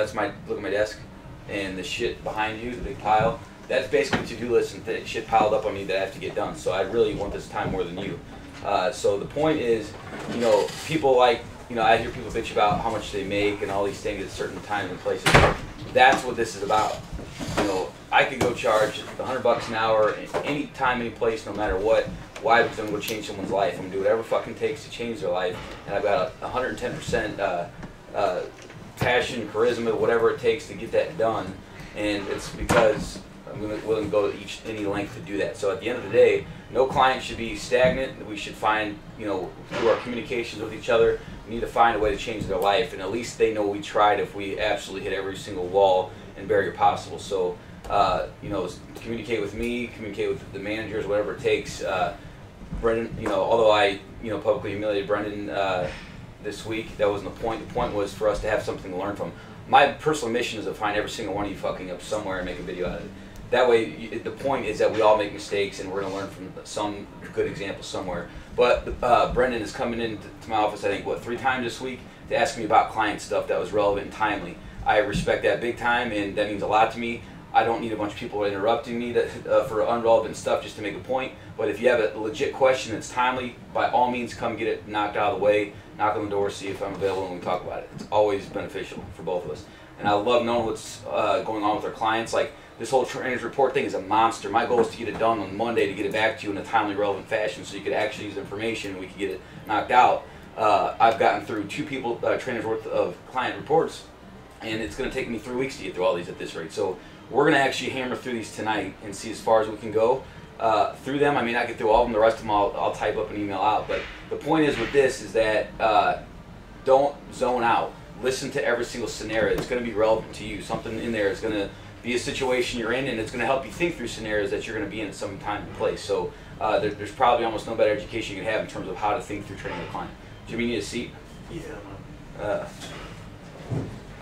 That's my, look at my desk, and the shit behind you, the big pile, that's basically to-do list and shit piled up on me that I have to get done. So I really want this time more than you. So the point is, you know, people like, you know, I hear people bitch about how much they make and all these things at certain times and places. That's what this is about. You know, I could go charge $100 an hour any time, any place, no matter what. Why? Because I'm going to change someone's life. I'm going to do whatever fucking takes to change their life. And I've got 110% passion, charisma, whatever it takes to get that done. And it's because I'm willing to go to any length to do that. So at the end of the day, no client should be stagnant. We should find, you know, through our communications with each other, we need to find a way to change their life. And at least they know we tried if we absolutely hit every single wall and barrier possible. So, you know, communicate with me, communicate with the managers, whatever it takes. Brendan, you know, although I, you know, publicly humiliated Brendan this week, that wasn't the point. The point was for us to have something to learn from. My personal mission is to find every single one of you fucking up somewhere and make a video out of it. That way, the point is that we all make mistakes and we're going to learn from some good example somewhere. But Brendan is coming into my office, I think, what, 3 times this week to ask me about client stuff that was relevant and timely. I respect that big time, and that means a lot to me. I don't need a bunch of people interrupting me for unrelevant stuff just to make a point. But if you have a legit question that's timely, by all means come get it knocked out of the way, knock on the door, see if I'm available, and we talk about it. It's always beneficial for both of us. And I love knowing what's going on with our clients. Like, this whole trainer's report thing is a monster. My goal is to get it done on Monday to get it back to you in a timely, relevant fashion so you could actually use the information and we could get it knocked out. I've gotten through 2 people, trainers worth of client reports, and it's going to take me 3 weeks to get through all these at this rate. So we're going to actually hammer through these tonight and see as far as we can go. Through them, I may not get through all of them. The rest of them I'll type up and email out. But the point is with this is that don't zone out. Listen to every single scenario. It's going to be relevant to you. Something in there is going to be a situation you're in, and it's going to help you think through scenarios that you're going to be in at some time and place. So there's probably almost no better education you can have in terms of how to think through training a client. Jimmy, you need a seat? Yeah.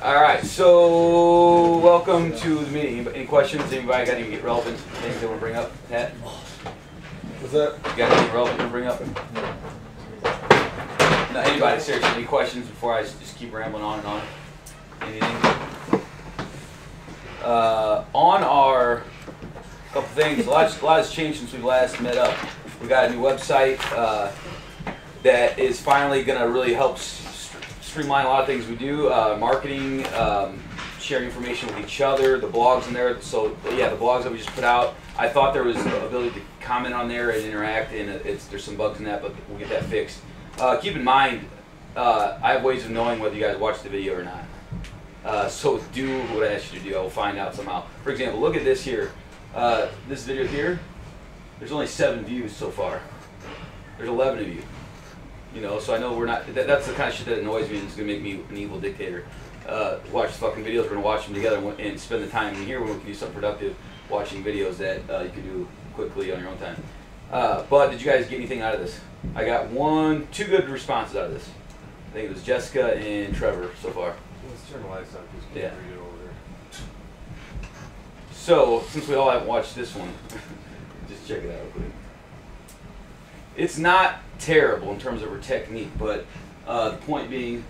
All right, so welcome to the meeting. Any questions? Anybody got any relevant things they want to bring up? Pat? What's that? You got anything relevant to bring up? No, anybody, seriously, any questions before I just keep rambling on and on? Anything? On our couple things, a lot has changed since we last met up. We got a new website that is finally going to really help streamline a lot of things we do, marketing, sharing information with each other, the blogs in there. So yeah, the blogs that we just put out, I thought there was the ability to comment on there and interact, and there's some bugs in that, but we'll get that fixed. Keep in mind, I have ways of knowing whether you guys watch the video or not. So do what I asked you to do. I will find out somehow. For example, look at this here. This video here, there's only 7 views so far. There's 11 of you. You know, so I know we're not, that's the kind of shit that annoys me and it's going to make me an evil dictator. Watch the fucking videos, we're going to watch them together and spend the time in here when we can do something productive, watching videos that you can do quickly on your own time. But did you guys get anything out of this? I got 2 good responses out of this. I think it was Jessica and Trevor so far. Let's turn the lights on. Yeah. Read it over there. So, since we all haven't watched this one, just check it out real quick. It's not terrible in terms of her technique, but the point being,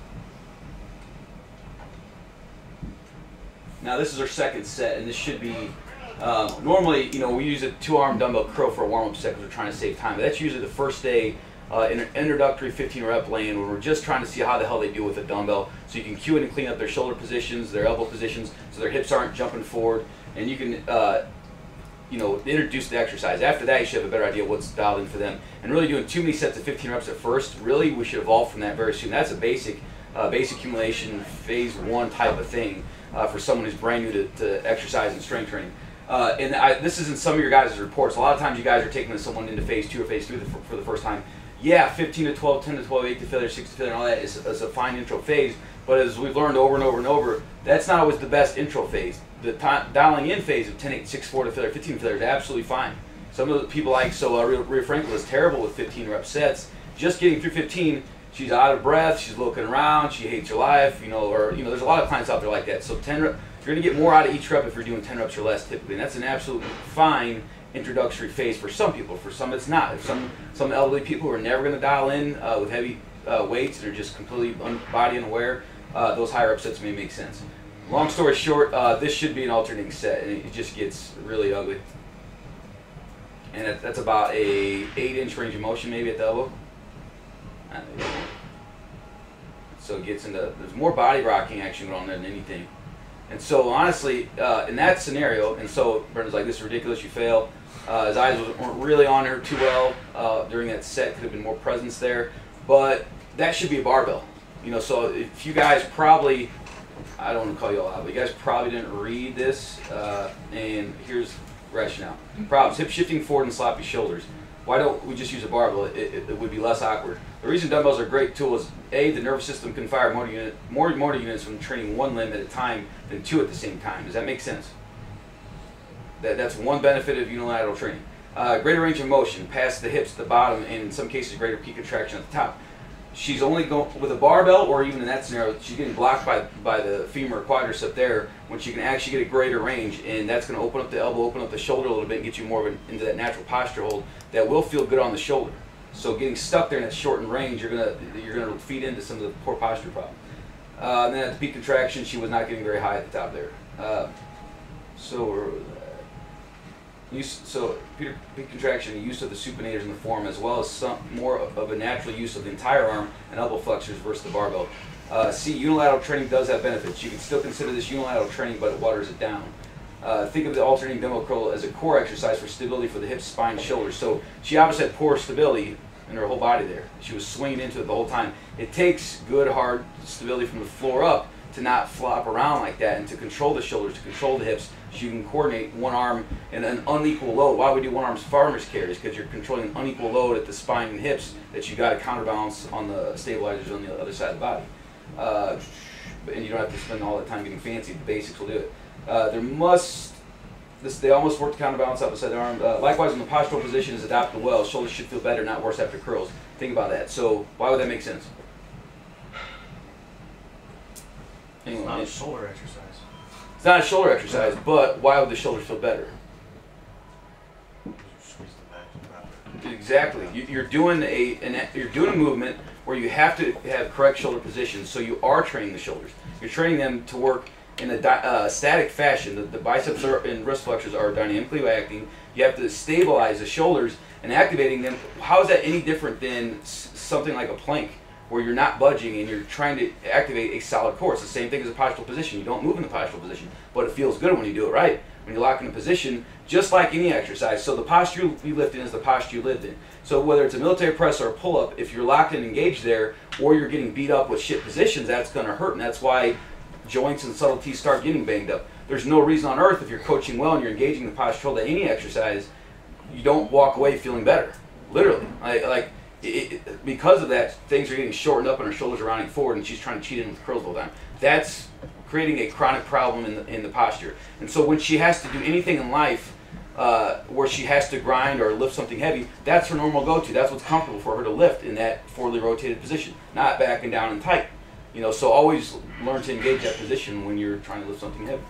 now this is our 2nd set, and this should be, normally, you know, we use a 2-arm dumbbell curl for a warm-up set because we're trying to save time, but that's usually the first day introductory 15-rep lane when we're just trying to see how the hell they do with a dumbbell, so you can cue in and clean up their shoulder positions, their elbow positions, so their hips aren't jumping forward, and you can you know, introduce the exercise. After that, you should have a better idea what's dialed in for them. And really doing too many sets of 15 reps at first, really we should evolve from that very soon. That's a basic accumulation phase 1 type of thing for someone who's brand new to exercise and strength training. This is in some of your guys' reports. A lot of times you guys are taking someone into phase 2 or phase 3 for the first time. Yeah, 15 to 12, 10 to 12, 8 to failure, 6 to failure, and all that is a fine intro phase. But as we've learned over and over and over, that's not always the best intro phase. The dialing in phase of 10, 8, 6, 4 to failure, 15 to failure is absolutely fine. Some of the people like, Rhea Frankel is terrible with 15 rep sets. Just getting through 15, she's out of breath, she's looking around, she hates her life, you know, or, you know, there's a lot of clients out there like that. So 10 rep, you're going to get more out of each rep if you're doing 10 reps or less typically. And that's an absolutely fine introductory phase for some people. For some, it's not. If some elderly people who are never going to dial in with heavy weights and are just completely body unaware, those higher up sets may make sense. long story short, this should be an alternating set, and it just gets really ugly. And that's about a 8-inch range of motion maybe at the elbow. So it gets into, there's more body rocking action going on there than anything. And so honestly, in that scenario, and so Brendan's like, this is ridiculous, you fail. His eyes weren't really on her too well during that set, could have been more presence there. But that should be a barbell. You know, so if you guys probably, I don't want to call you all out, but you guys probably didn't read this, and here's rationale. Problems, hip shifting forward and sloppy shoulders. Why don't we just use a barbell? It would be less awkward. The reason dumbbells are a great tool is A, the nervous system can fire more motor units from training one limb at a time than two at the same time. Does that make sense? That's one benefit of unilateral training. Greater range of motion, past the hips at the bottom, and in some cases greater peak contraction at the top. She's only going with a barbell, or even in that scenario, she's getting blocked by the femur quadricep there, when she can actually get a greater range, and that's going to open up the elbow, open up the shoulder a little bit, and get you more of into that natural posture hold that will feel good on the shoulder. So getting stuck there in that shortened range, you're gonna feed into some of the poor posture problem. And then at the peak contraction, she was not getting very high at the top there. So peak contraction, the use of the supinators in the form, as well as some more of a natural use of the entire arm and elbow flexors versus the barbell. C, unilateral training does have benefits. You can still consider this unilateral training, but it waters it down. Think of the alternating dumbbell curl as a core exercise for stability for the hips, spine, shoulders. So she obviously had poor stability in her whole body there. She was swinging into it the whole time. It takes good, hard stability from the floor up to not flop around like that, and to control the shoulders, to control the hips, so you can coordinate one arm in an unequal load. Why we do one arm farmer's carries? Because you're controlling an unequal load at the spine and hips that you got to counterbalance on the stabilizers on the other side of the body. And you don't have to spend all that time getting fancy. The basics will do it. They almost work to counterbalance up beside the arm. Likewise, when the postural position is adopted well, shoulders should feel better, not worse after curls. Think about that. So why would that make sense? It's not a shoulder exercise. It's not a shoulder exercise, but why would the shoulders feel better? Exactly. You're doing a movement where you have to have correct shoulder position, so you are training the shoulders. You're training them to work in a static fashion. The biceps and wrist flexors are dynamically acting. You have to stabilize the shoulders and activating them. How is that any different than something like a plank, where you're not budging and you're trying to activate a solid core? It's the same thing as a postural position. You don't move in the postural position, but it feels good when you do it right. When you lock in a position, just like any exercise. So the posture you lift in is the posture you lived in. So whether it's a military press or a pull-up, if you're locked and engaged there, or you're getting beat up with shit positions, that's going to hurt, and that's why joints and subtleties start getting banged up. There's no reason on earth, if you're coaching well and you're engaging the posture to any exercise, you don't walk away feeling better. Literally. Because of that, things are getting shortened up and her shoulders are rounding forward, and she's trying to cheat in with curls all the time. That's creating a chronic problem in the posture. And so when she has to do anything in life where she has to grind or lift something heavy, that's her normal go-to. That's what's comfortable for her to lift in that forwardly rotated position, not backing down and tight. You know, so always learn to engage that position when you're trying to lift something heavy.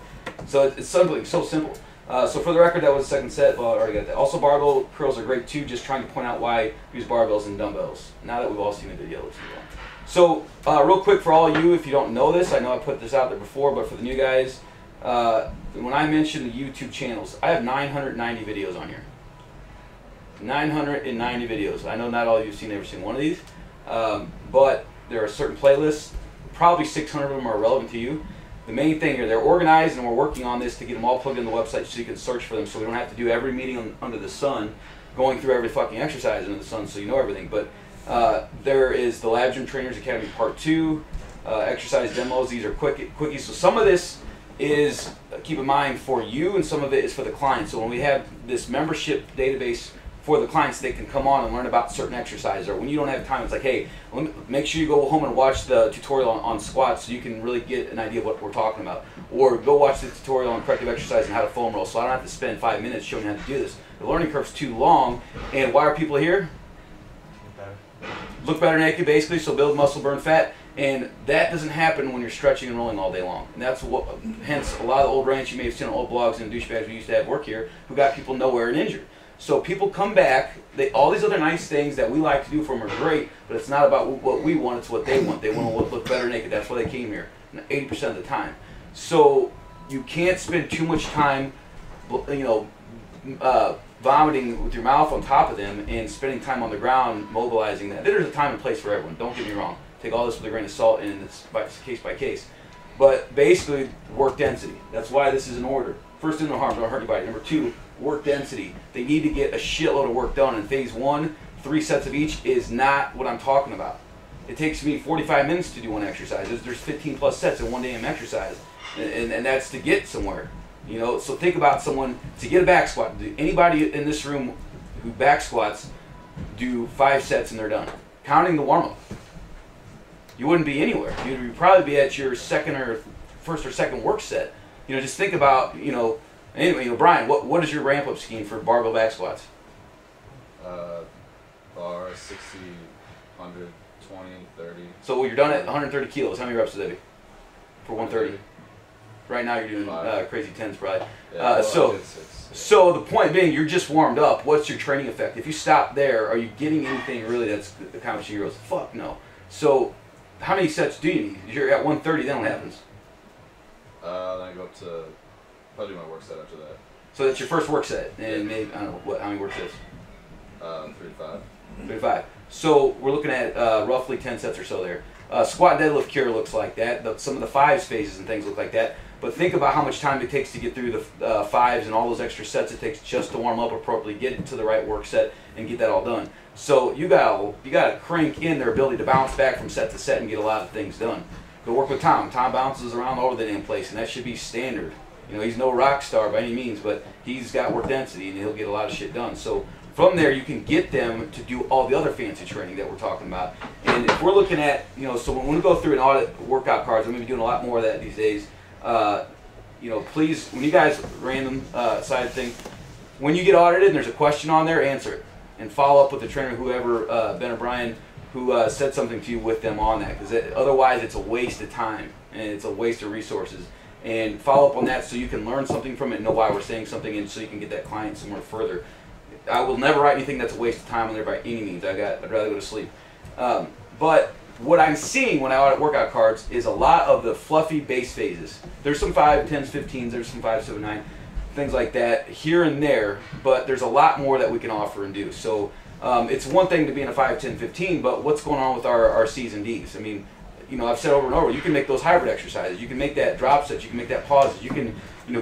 So it's something so simple. So for the record, that was the second set. Well, I already got that. Also, barbell curls are great too. Just trying to point out why use barbells and dumbbells. Now that we've all seen the video, let's move on. So real quick for all you, if you don't know this, I know I put this out there before, but for the new guys, when I mentioned the YouTube channels, I have 990 videos on here. 990 videos. I know not all of you have seen every single one of these, but there are certain playlists. Probably 600 of them are relevant to you. The main thing here, they're organized, and we're working on this to get them all plugged in the website so you can search for them, so we don't have to do every meeting under the sun, going through every fucking exercise under the sun so you know everything. But there is the Lab Gym Trainers Academy Part 2, exercise demos. These are quickies. So some of this is, keep in mind, for you, and some of it is for the client. So when we have this membership database for the clients, they can come on and learn about certain exercises. Or when you don't have time, it's like, hey, make sure you go home and watch the tutorial on squats so you can really get an idea of what we're talking about. Or go watch the tutorial on corrective exercise and how to foam roll, so I don't have to spend 5 minutes showing you how to do this. The learning curve's too long. And why are people here? Look better naked, basically, so build muscle, burn fat. And that doesn't happen when you're stretching and rolling all day long. And that's what, hence a lot of the old rants you may have seen on old blogs and douchebags we used to have work here who got people nowhere and injured. So people come back, all these other nice things that we like to do for them are great, but it's not about what we want, it's what they want. They want to look better naked. That's why they came here, 80% of the time. So you can't spend too much time, vomiting with your mouth on top of them and spending time on the ground mobilizing that. There's a time and place for everyone. Don't get me wrong. Take all this with a grain of salt, and it's case by case. But basically, work density. That's why this is in order. First, no harm, don't hurt anybody. Number 2, work density. They need to get a shitload of work done. In phase 1, 3 sets of each is not what I'm talking about. It takes me 45 minutes to do one exercise. There's 15 plus sets in one damn exercise, and that's to get somewhere. So think about someone to get a back squat. Anybody in this room who back squats do 5 sets and they're done, counting the warm up. You wouldn't be anywhere. You'd probably be at your first or second work set. Just think about, anyway, Brian, what is your ramp up scheme for barbell back squats? Bar, 60, 100, 20, 30. So you're done at 130 kilos. How many reps does that be? For 130? Right now you're doing crazy 10s probably. Yeah, so the point being, you're just warmed up. What's your training effect? If you stop there, are you getting anything really that's accomplishing your goals? Fuck no. So how many sets do you need? If you're at 130, then what happens? Then I go up to probably my work set after that. So that's your first work set, and maybe, I don't know, how many work sets? 3 to 5. 3 to 5. So we're looking at roughly 10 sets or so there. Squat deadlift cure looks like that. Some of the 5s phases and things look like that. But think about how much time it takes to get through the 5s and all those extra sets it takes just to warm up appropriately, get into the right work set, and get that all done. So you gotta crank in their ability to bounce back from set to set and get a lot of things done. Go work with Tom. Tom bounces around all over the damn place, and that should be standard. He's no rock star by any means, but he's got work density and he'll get a lot of shit done. So from there, you can get them to do all the other fancy training that we're talking about. And if we're looking at, so when we go through and audit workout cards, I'm going to be doing a lot more of that these days. Please, when you guys random side thing, when you get audited and there's a question on there, answer it. And follow up with the trainer, whoever, Ben or Brian, who said something to you with them on that. Because otherwise, it's a waste of time and it's a waste of resources. And follow up on that so you can learn something from it and know why we're saying something, and so you can get that client somewhere further. I will never write anything that's a waste of time on there by any means. I'd rather go to sleep. But what I'm seeing when I audit workout cards is a lot of the fluffy base phases. There's some 5, 10s, 15s, there's some 5, 7, 9, things like that here and there, but there's a lot more that we can offer and do. So it's one thing to be in a 5, 10, 15, but what's going on with our C's and D's? I mean, I've said over and over, you can make those hybrid exercises. You can make that drop sets. You can make that pauses. You can,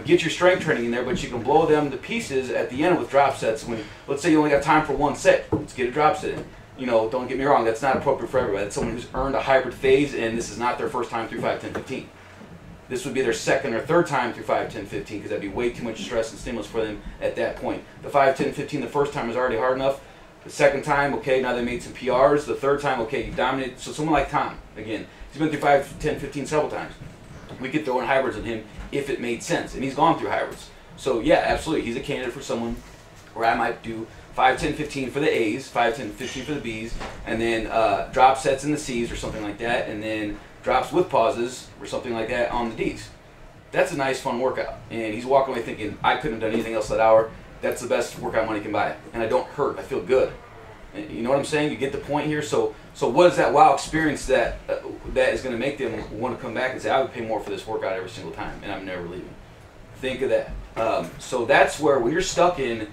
get your strength training in there, but you can blow them to pieces at the end with drop sets. When, let's say you only got time for 1 set, let's get a drop set in. Don't get me wrong, that's not appropriate for everybody. That's someone who's earned a hybrid phase, and this is not their first time through 5, 10, 15. This would be their second or third time through 5, 10, 15, because that'd be way too much stress and stimulus for them at that point. The 5, 10, 15, the first time is already hard enough. The second time, okay, now they made some PRs. The third time, okay, you dominated. So someone like Tom, again, he's been through 5, 10, 15 several times. We could throw in hybrids on him if it made sense, and he's gone through hybrids. So yeah, absolutely, he's a candidate for someone where I might do 5, 10, 15 for the A's, 5, 10, 15 for the B's, and then drop sets in the C's or something like that, and then drops with pauses or something like that on the D's. That's a nice, fun workout. And he's walking away thinking, I couldn't have done anything else that hour. That's the best workout money can buy. And I don't hurt. I feel good. And you know what I'm saying? You get the point here? So what is that wow experience that is going to make them want to come back and say, I would pay more for this workout every single time, and I'm never leaving. Think of that. So that's where when you're stuck in,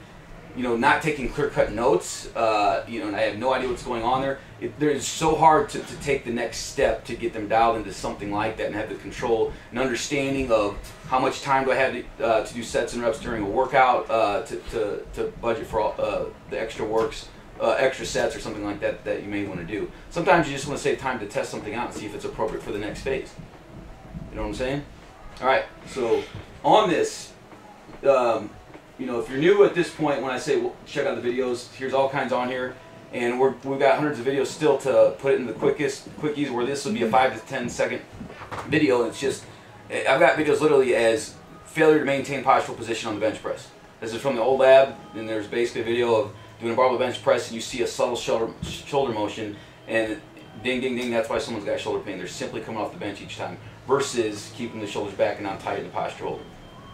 not taking clear-cut notes, and I have no idea what's going on there. It's so hard to take the next step to get them dialed into something like that and have the control and understanding of how much time do I have to do sets and reps during a workout, to budget for all the extra works, extra sets or something like that that you may want to do. Sometimes you just want to save time to test something out and see if it's appropriate for the next phase. You know what I'm saying? All right, so on this, if you're new at this point, when I say check out the videos, here's all kinds on here, and we've got hundreds of videos still to put it in the quickies, where this would be a 5 to 10 second video, and it's just, I've got videos literally as failure to maintain postural position on the bench press. This is from the old lab, and there's basically a video of doing a barbell bench press, and you see a subtle shoulder motion, and ding, ding, ding, that's why someone's got shoulder pain. They're simply coming off the bench each time, versus keeping the shoulders back and not tight in the posture hold.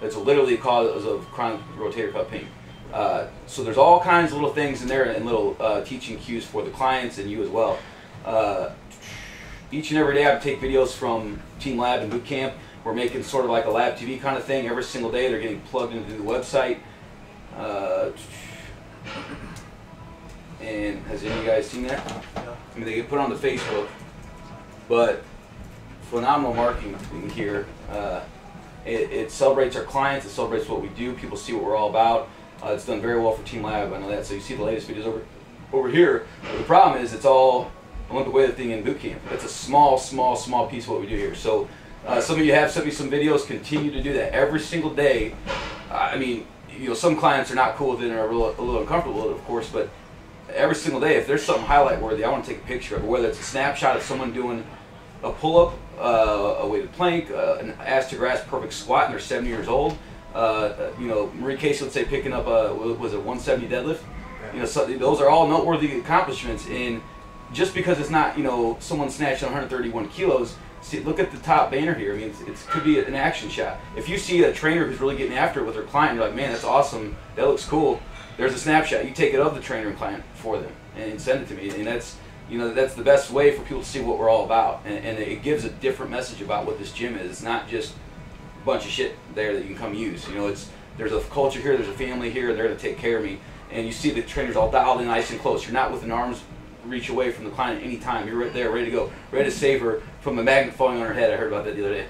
That's literally a cause of chronic rotator cuff pain. So there's all kinds of little things in there and little teaching cues for the clients and you as well. Each and every day I take videos from Team Lab and Boot Camp. We're making sort of like a lab TV kind of thing every single day. They're getting plugged into the website. And has any of you guys seen that? I mean, they get put on the Facebook, but phenomenal marketing here. It celebrates our clients. It celebrates what we do. People see what we're all about. It's done very well for Team Lab. I know that. So you see the latest videos over here. But the problem is it's all Olympic weightlifting and boot camp. That's a small piece of what we do here. So some of you have sent me some videos. Continue to do that every single day. I mean, some clients are not cool with it and are a little uncomfortable with it, of course, but every single day, if there's something highlight worthy, I want to take a picture of it, whether it's a snapshot of someone doing a pull-up, a weighted plank, an ass to grass perfect squat, and they're 70 years old. Marie Casey, let's say, picking up a 170 deadlift. Those are all noteworthy accomplishments. And just because it's not someone snatching 131 kilos, see, look at the top banner here. I mean, it could be an action shot. If you see a trainer who's really getting after it with their client, you're like, man, that's awesome. That looks cool. There's a snapshot. You take it of the trainer and client for them and send it to me. And that's that's the best way for people to see what we're all about. And it gives a different message about what this gym is. It's not just a bunch of shit there that you can come use. There's a culture here. There's a family here. They're to take care of me. And you see the trainers all dialed in nice and close. You're not with an arm's reach away from the client at any time. You're right there, ready to go, ready to save her from a magnet falling on her head. I heard about that the other day.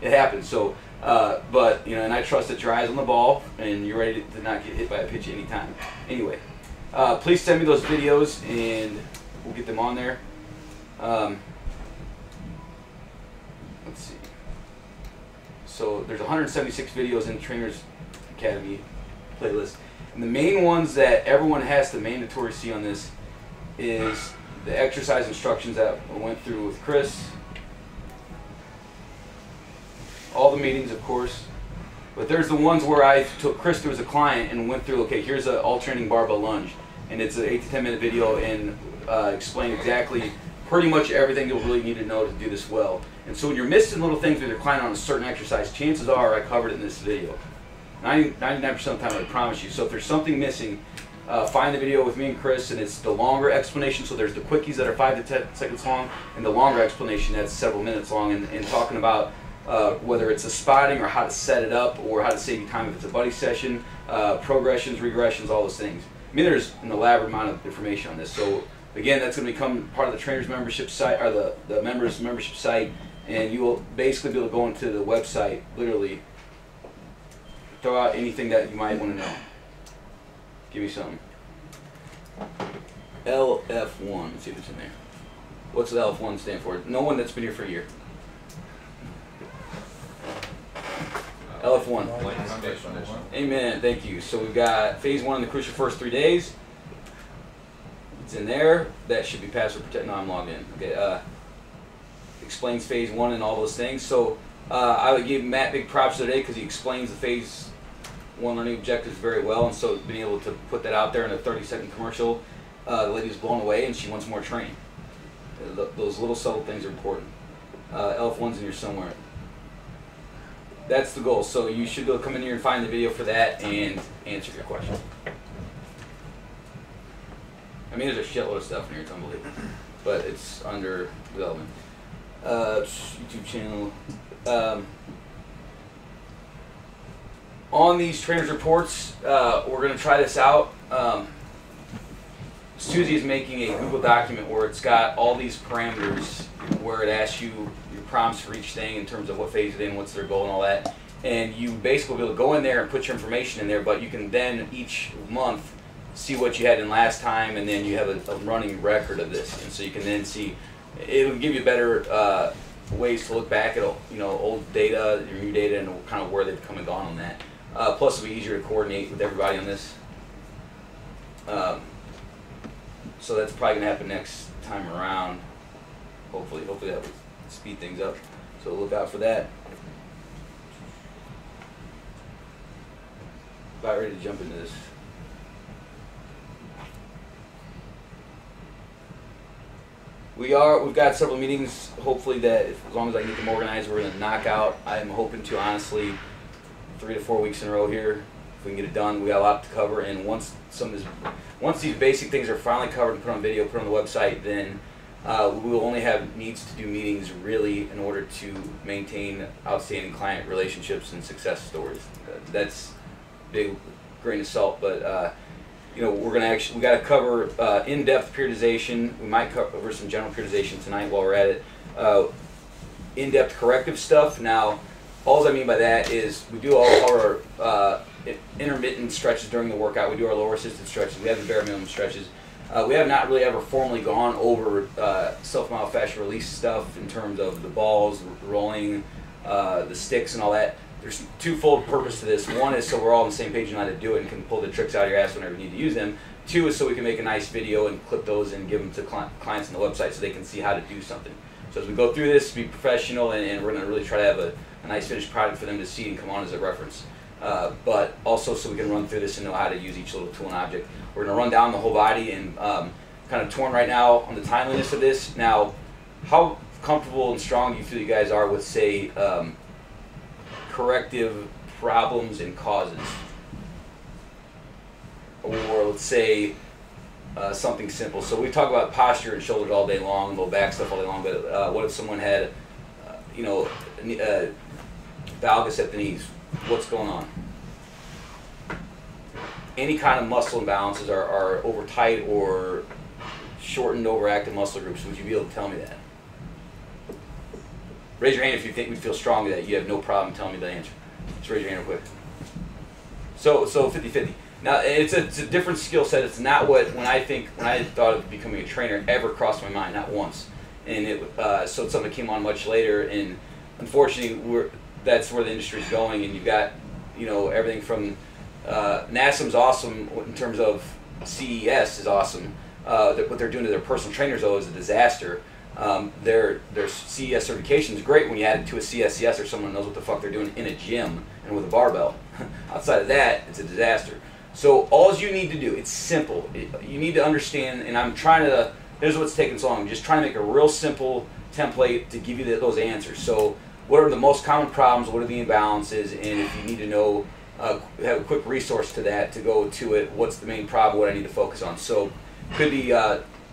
It happens. So, and I trust that your eyes on the ball and you're ready to not get hit by a pitch at any time. Anyway, please send me those videos and we'll get them on there. Let's see. So there's 176 videos in the Trainers Academy playlist. And the main ones that everyone has to mandatory see on this is the exercise instructions that I went through with Chris. All the meetings, of course. But there's the ones where I took Chris through as a client and went through, okay, here's an alternating barbell lunge. And it's an 8 to 10 minute video and explain exactly pretty much everything you'll really need to know to do this well. And so when you're missing little things with your client on a certain exercise, chances are I covered it in this video. 99% of the time, I promise you. So if there's something missing, find the video with me and Chris, and it's the longer explanation. So there's the quickies that are 5 to 10 seconds long, and the longer explanation that's several minutes long, and talking about whether it's a spotting or how to set it up or how to save you time if it's a buddy session, progressions, regressions, all those things. I mean, there's an elaborate amount of information on this. So again, that's going to become part of the trainer's membership site, or the members' membership site, and you will basically be able to go into the website, literally throw out anything that you might want to know. Give me something. LF1. Let's see if it's in there. What's the LF1 stand for? No one that's been here for a year. LF1. Amen. Thank you. So we've got phase 1 in the crucial first 3 days. It's in there. That should be password protected. No, I'm logged in. Okay. Explains phase 1 and all those things. So I would give Matt big props today because he explains the phase 1 learning objectives very well, and so being able to put that out there in a 30-second commercial, the lady was blown away and she wants more training. Those little subtle things are important. LF1's in here somewhere. That's the goal. So you should go come in here and find the video for that and answer your question. I mean, there's a shitload of stuff in here, it's unbelievable. But it's under development. YouTube channel. On these trainers reports, we're going to try this out. Susie is making a Google document where it's got all these parameters where it asks you your prompts for each thing in terms of what phase it's in, what's their goal and all that. And you basically will be able to go in there and put your information in there, but you can then each month see what you had in last time, and then you have a running record of this. And so you can then see, it'll give you better ways to look back at old data, your new data, and kind of where they've come and gone on that. Plus it'll be easier to coordinate with everybody on this. So that's probably going to happen next time around. Hopefully that will speed things up. So look out for that. About ready to jump into this. We've got several meetings, hopefully that as long as I get them organized, we're going to knock out. I'm hoping to honestly 3 to 4 weeks in a row here. If we can get it done, we got a lot to cover, and once these basic things are finally covered and put on video, put on the website, then We will only have needs to do meetings really in order to maintain outstanding client relationships and success stories. That's big grain of salt, but you know, we got to cover in-depth periodization. We might cover some general periodization tonight while we're at it. In-depth corrective stuff. Now, all I mean by that is we do all our intermittent stretches during the workout. We do our lower assisted stretches. We have the bare minimum stretches. We have not really ever formally gone over self-myofascial release stuff in terms of the balls, rolling, the sticks, and all that. There's twofold purpose to this. One is so we're all on the same page and know how to do it and can pull the tricks out of your ass whenever you need to use them. Two is so we can make a nice video and clip those and give them to clients on the website so they can see how to do something. So as we go through this, be professional, and we're going to really try to have a nice finished product for them to see and come on as a reference. But also so we can run through this and know how to use each little tool and object. We're going to run down the whole body, and kind of torn right now on the timeliness of this. Now, how comfortable and strong do you feel you guys are with, say, corrective problems and causes? Or let's say something simple. So we talk about posture and shoulders all day long, low back stuff all day long, but what if someone had, you know, valgus at the knees? What's going on? Any kind of muscle imbalances are over tight or shortened, overactive muscle groups. Would you be able to tell me that? Raise your hand if you think we feel strongly that you have no problem telling me the answer. Just raise your hand real quick. So 50-50. Now it's a different skill set. It's not what when I thought of becoming a trainer ever crossed my mind, not once. And so it's something that came on much later. And unfortunately, that's where the industry is going. And you've got, you know, everything from NASM's awesome in terms of CES is awesome. What they're doing to their personal trainers though is a disaster. Their CES certification is great when you add it to a CSCS or someone knows what the fuck they're doing in a gym and with a barbell. Outside of that, it's a disaster. So all you need to do, it's simple. You need to understand, and I'm trying to, here's what's taking so long. I'm just trying to make a real simple template to give you those answers. So what are the most common problems, what are the imbalances, and if you need to know, have a quick resource to that to go to it, what's the main problem, what I need to focus on. So could be, you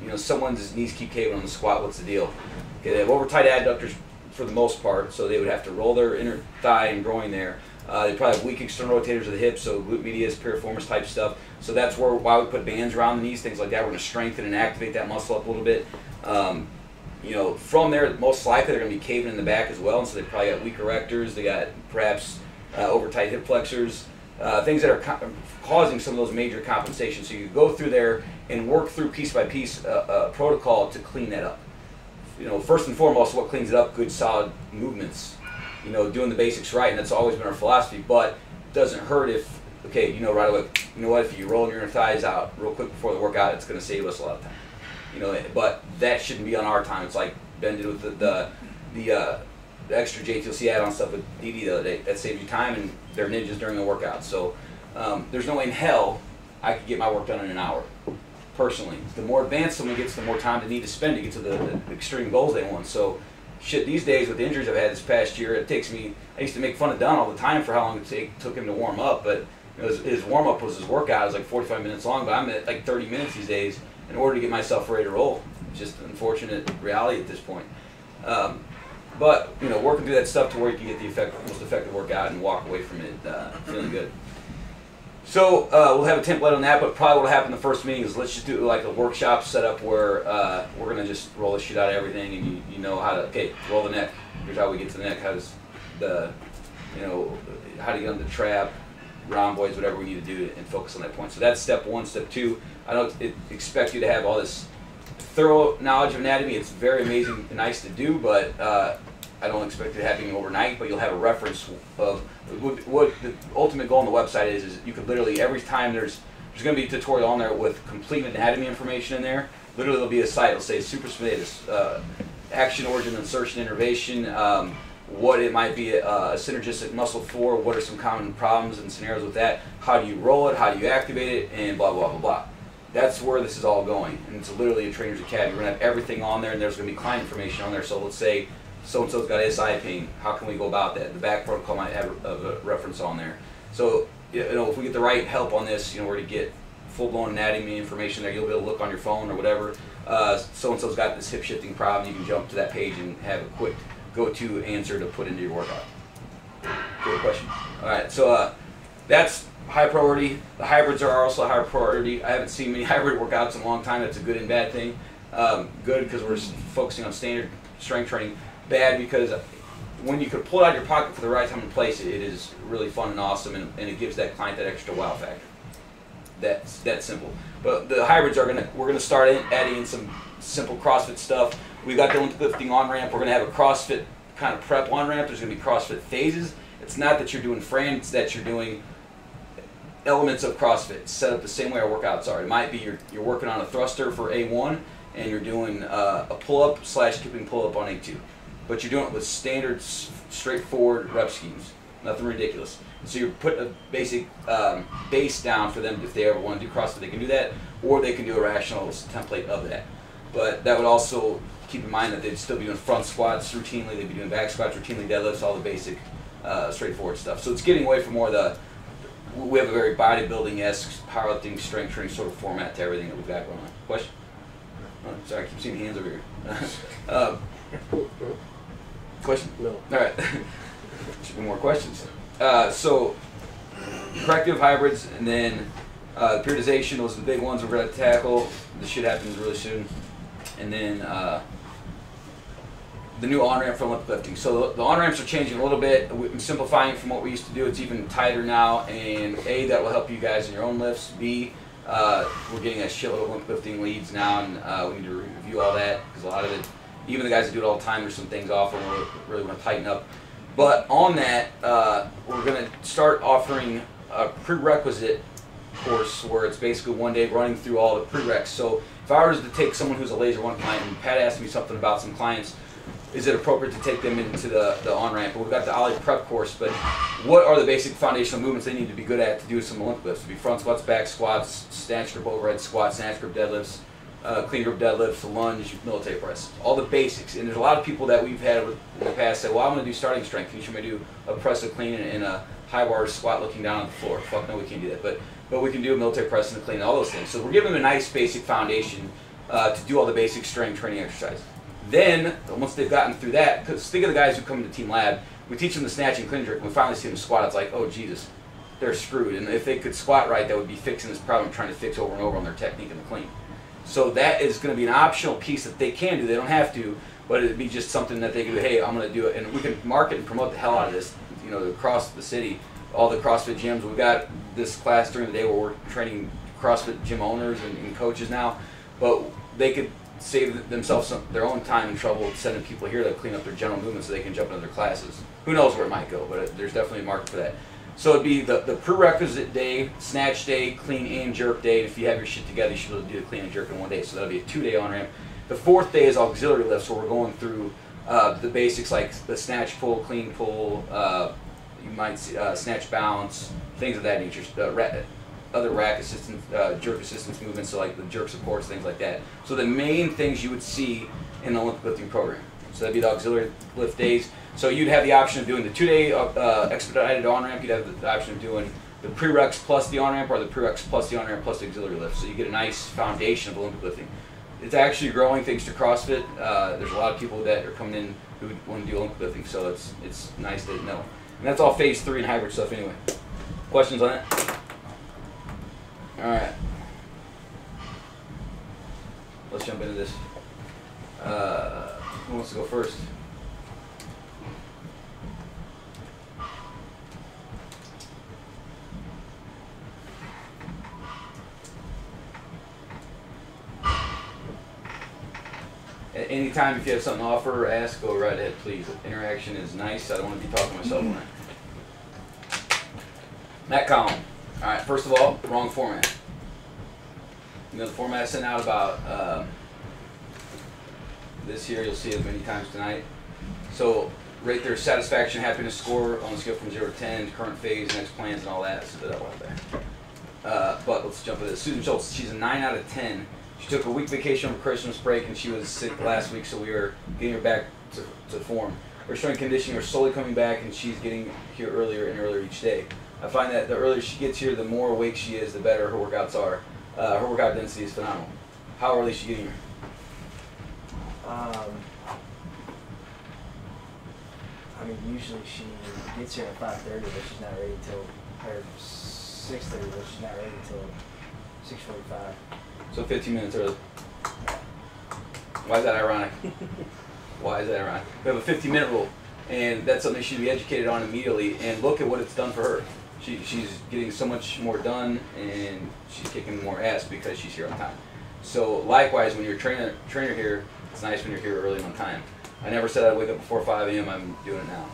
know, someone's knees keep caving on the squat, what's the deal? Okay, they have over tight adductors for the most part, so they would have to roll their inner thigh and groin there. They probably have weak external rotators of the hips, so glute medius, piriformis type stuff. So that's why we put bands around the knees, things like that. We're going to strengthen and activate that muscle up a little bit. You know, from there, most likely they're going to be caving in the back as well, and so they probably got weak erectors. They got perhaps over tight hip flexors, things that are causing some of those major compensations. So you go through there and work through piece by piece a protocol to clean that up. You know, first and foremost, what cleans it up? Good, solid movements. You know, doing the basics right, and that's always been our philosophy. But it doesn't hurt if, okay, you know right away, you know what? If you roll your inner thighs out real quick before the workout, it's going to save us a lot of time. You know, but that shouldn't be on our time. It's like Ben did with the extra JTLC add-on stuff with DD the other day. That saves you time, and they're ninjas during the workout. So there's no way in hell I could get my work done in an hour. Personally, the more advanced someone gets, the more time they need to spend to get to the extreme goals they want. So, shit, these days with the injuries I've had this past year, it takes me. I used to make fun of Don all the time for how long it took him to warm up, but you know, his warm up was his workout. It was like 45 minutes long, but I'm at like 30 minutes these days in order to get myself ready to roll. It's just an unfortunate reality at this point. But you know, working through that stuff to where you can get the most effective workout and walk away from it feeling good. So we'll have a template on that, but probably what'll happen the first meeting is let's just do like a workshop setup where we're gonna just roll the shit out of everything, and you know how to, okay, roll the neck. Here's how we get to the neck. How does the, you know, how to get on the trap, rhomboids, whatever we need to do and focus on that point. So that's step one. Step two, I don't expect you to have all this thorough knowledge of anatomy. It's very amazing and nice to do, but I don't expect it happening overnight, but you'll have a reference of what the ultimate goal on the website is you could literally, every time there's going to be a tutorial on there with complete anatomy information in there, literally there'll be a site, it'll say supraspinatus, action, origin, insertion, innervation, what it might be a synergistic muscle for, what are some common problems and scenarios with that, how do you roll it, how do you activate it, and blah, blah, blah, blah. That's where this is all going, and it's literally a trainer's academy. We're going to have everything on there, and there's going to be client information on there. So let's say so-and-so's got SI pain. How can we go about that? The back protocol might have a reference on there. So, you know, if we get the right help on this, you know, we're to get full-blown anatomy information there. You'll be able to look on your phone or whatever. So-and-so's got this hip shifting problem. You can jump to that page and have a quick go-to answer to put into your workout. Good question. All right, so that's high priority. The hybrids are also a high priority. I haven't seen many hybrid workouts in a long time. That's a good and bad thing. Good because we're focusing on standard strength training. Bad because when you can pull it out of your pocket for the right time and place, it is really fun and awesome, and it gives that client that extra wow factor. That's simple. But the hybrids we're gonna start adding in some simple CrossFit stuff. We got the Olympic lifting on ramp. We're gonna have a CrossFit kind of prep on ramp. There's gonna be CrossFit phases. It's not that you're doing Fran, it's that you're doing elements of CrossFit set up the same way our workouts are. It might be you're working on a thruster for A1 and you're doing a pull-up / skipping pull-up on A2. But you're doing it with standard, straightforward rep schemes. Nothing ridiculous. So you put a basic base down for them if they ever want to do CrossFit. They can do that, or they can do a rational template of that. But that would also keep in mind that they'd still be doing front squats routinely, they'd be doing back squats routinely, deadlifts, all the basic straightforward stuff. So it's getting away from more of we have a very bodybuilding-esque, powerlifting, strength training sort of format to everything that we've got going on. Question? Oh, sorry, I keep seeing hands over here. Question? No. All right. Should be more questions. So, corrective hybrids, and then periodization, those are the big ones we're going to tackle. This shit happens really soon. And then the new on-ramp for Olympic lifting. So the on-ramps are changing a little bit. I'm simplifying from what we used to do. It's even tighter now, and A, that will help you guys in your own lifts. B, we're getting a shitload of Olympic lifting leads now, and we need to review all that, because a lot of it, even the guys that do it all the time, there's some things off and we really want to tighten up. But on that, we're going to start offering a prerequisite course where it's basically one day running through all the prereqs. So if I was to take someone who's a Laser 1 client, and Pat asked me something about some clients, is it appropriate to take them into the on-ramp? We've got the Ollie prep course, but what are the basic foundational movements they need to be good at to do some Olympic lifts? It would be front squats, back squats, snatch grip overhead squats, snatch grip deadlifts, clean grip deadlifts, lunge, military press. All the basics. And there's a lot of people that we've had in the past say, well, I'm going to do starting strength. Can you show me do a press, a clean, and a high bar squat looking down on the floor? Fuck no, we can't do that. But we can do a military press and a clean, all those things. So we're giving them a nice basic foundation to do all the basic strength training exercises. Then, once they've gotten through that, because think of the guys who come to Team Lab, we teach them the snatch and clean jerk, and we finally see them squat, it's like, oh Jesus, they're screwed. And if they could squat right, that would be fixing this problem trying to fix over and over on their technique and the clean. So that is going to be an optional piece that they can do. They don't have to, but it'd be just something that they can do. Hey, I'm going to do it, and we can market and promote the hell out of this. You know, across the city, all the CrossFit gyms. We've got this class during the day where we're training CrossFit gym owners and coaches now, but they could save themselves their own time and trouble sending people here to clean up their general movements so they can jump into their classes. Who knows where it might go, but there's definitely a market for that. So it'd be the prerequisite day, snatch day, clean and jerk day. And if you have your shit together, you should be able to do the clean and jerk in one day. So that'll be a 2-day on-ramp. The 4th day is auxiliary lifts, where we're going through the basics like the snatch pull, clean pull, you might see snatch balance, things of that nature. Other rack assistance, jerk assistance movements, so like the jerk supports, things like that. So the main things you would see in the Olympic lifting program. So that'd be the auxiliary lift days. So you'd have the option of doing the 2-day expedited on-ramp. You'd have the option of doing the prereqs plus the on-ramp, or the prereqs plus the on-ramp plus the auxiliary lift. So you get a nice foundation of Olympic lifting. It's actually growing thanks to CrossFit. There's a lot of people that are coming in who want to do Olympic lifting, so it's nice to know. And that's all phase 3 and hybrid stuff anyway. Questions on that? All right. Let's jump into this. Who wants to go first? At any time, if you have something to offer or ask, go right ahead, please. Interaction is nice. I don't want to be talking to myself on it. Matt Collin. All right, first of all, wrong format. You know, the format I sent out about this here, you'll see it many times tonight. So rate their satisfaction, happiness score on a scale from 0 to 10, current phase, next plans, and all that. So that one there. But let's jump into this. Susan Schultz, she's a 9 out of 10. She took a week vacation over Christmas break, and she was sick last week, so we were getting her back to form. Her strength conditioning are slowly coming back, and she's getting here earlier and earlier each day. I find that the earlier she gets here, the more awake she is, the better her workouts are. Her workout density is phenomenal. How early is she getting here? I mean, usually she gets here at 5:30, but she's not ready till, or 6:30, but she's not ready till 6:45. So 15 minutes early. Why is that ironic? Why is that ironic? We have a 15-minute rule, and that's something she should be educated on immediately, and look at what it's done for her. She's getting so much more done, and she's kicking more ass because she's here on time. So likewise, when you're a trainer here, it's nice when you're here early on time. I never said I'd wake up before 5 a.m. I'm doing it now.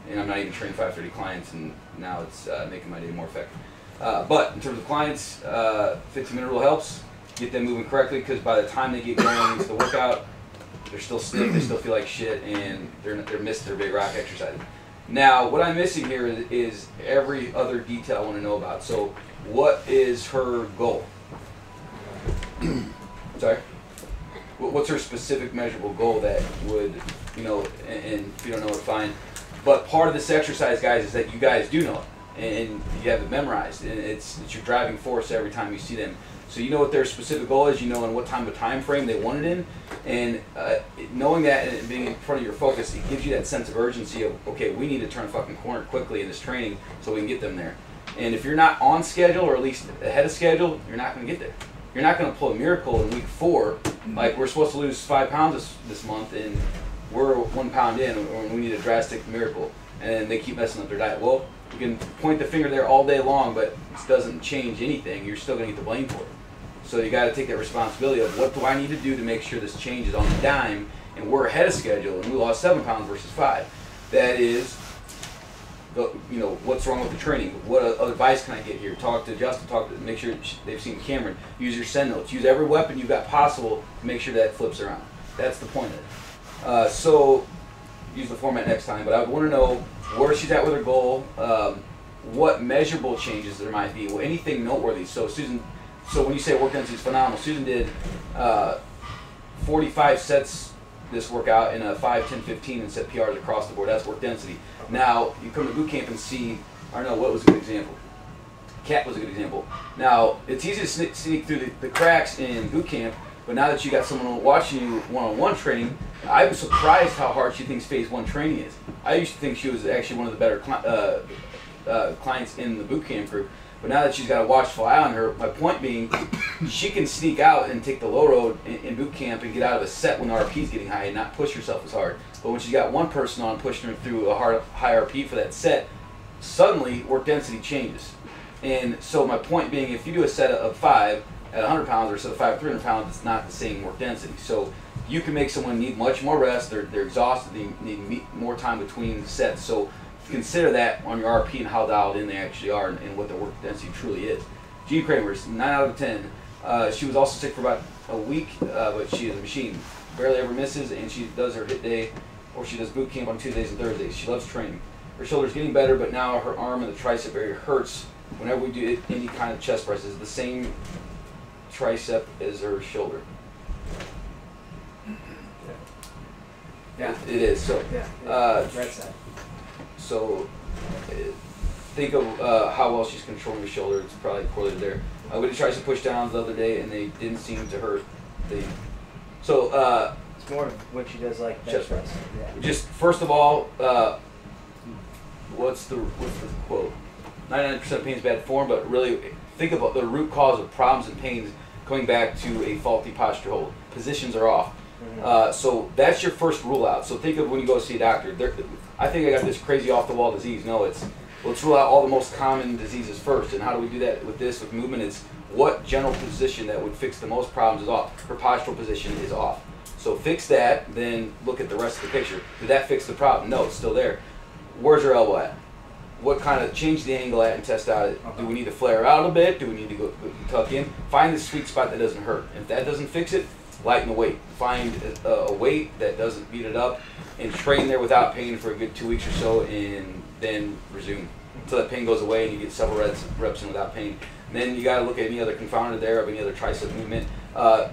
And I'm not even training 5:30 clients, and now it's making my day more effective. But in terms of clients, 15-minute rule helps. Get them moving correctly, because by the time they get going into the workout, they're still stiff, they still feel like shit, and they're missing their big rock exercises. Now, what I'm missing here is every other detail I want to know about. So, what is her goal? Sorry? What's her specific measurable goal that would, you know, and if you don't know it, fine. But part of this exercise, guys, is that you guys do know it, and you have it memorized, and it's your driving force every time you see them. So you know what their specific goal is, you know in what time frame they want it in, and knowing that and being in front of your focus, it gives you that sense of urgency of, okay, we need to turn a fucking corner quickly in this training so we can get them there. And if you're not on schedule, or at least ahead of schedule, you're not going to get there. You're not going to pull a miracle in week 4. Like, we're supposed to lose 5 pounds this month, and we're 1 pound in, and we need a drastic miracle. And they keep messing up their diet. Well, you can point the finger there all day long, but it doesn't change anything. You're still going to get the blame for it. So you got to take that responsibility of, what do I need to do to make sure this changes on the dime, and we're ahead of schedule, and we lost 7 pounds versus 5. That is, you know, what's wrong with the training? What advice can I get here? Talk to Justin. Make sure they've seen Cameron. Use your send notes. Use every weapon you've got possible to make sure that flips around. That's the point of it. So use the format next time. But I want to know where she's at with her goal. What measurable changes there might be. Well, anything noteworthy. So Susan. So when you say work density is phenomenal, Susan did 45 sets this workout in a 5, 10, 15 and set PRs across the board. That's work density. Now, you come to boot camp and see, I don't know, what was a good example? Cat was a good example. Now, it's easy to sneak through the cracks in boot camp, but now that you got someone watching you one-on-one training, I was surprised how hard she thinks phase 1 training is. I used to think she was actually one of the better clients in the boot camp group. But now that she's got a watchful eye on her, my point being, she can sneak out and take the low road in boot camp and get out of a set when the RP is getting high and not push herself as hard. But when she's got one person on pushing her through a high RP for that set, suddenly work density changes. And so my point being, if you do a set of 5 at 100 pounds or a set of 5 at 300 pounds, it's not the same work density. So you can make someone need much more rest, they're exhausted, they need more time between sets. So consider that on your RP and how dialed in they actually are and what the work density truly is. Jean Kramer's 9 out of 10. She was also sick for about a week, but she is a machine. Barely ever misses, and she does her HIIT day, or she does boot camp on Tuesdays and Thursdays. She loves training. Her shoulder's getting better, but now her arm and the tricep area hurts whenever we do any kind of chest press. It's the same tricep as her shoulder. Yeah. It is. So, right side. So think of how well she's controlling the shoulder. It's probably correlated there. We did tricep push downs the other day, and they didn't seem to hurt. So it's more of what she does, like bench press. Yeah. Just first of all, what's the quote? 99% of pain is bad form, but really think about the root cause of problems and pains coming back to a faulty posture hold. Positions are off. So that's your first rule out. So think of when you go see a doctor. I think I got this crazy off-the-wall disease. No, let's rule out all the most common diseases first. And how do we do that with movement? It's what general position that would fix the most problems is off. Her postural position is off. So fix that, then look at the rest of the picture. Did that fix the problem? No, it's still there. Where's her elbow at? What kind of, change the angle at and test out. Do we need to flare out a bit? Do we need to go tuck in? Find the sweet spot that doesn't hurt. If that doesn't fix it, lighten the weight. Find a weight that doesn't beat it up and train there without pain for a good 2 weeks or so, and then resume until that pain goes away and you get several reps in without pain. And then you got to look at any other confounder there of any other tricep movement.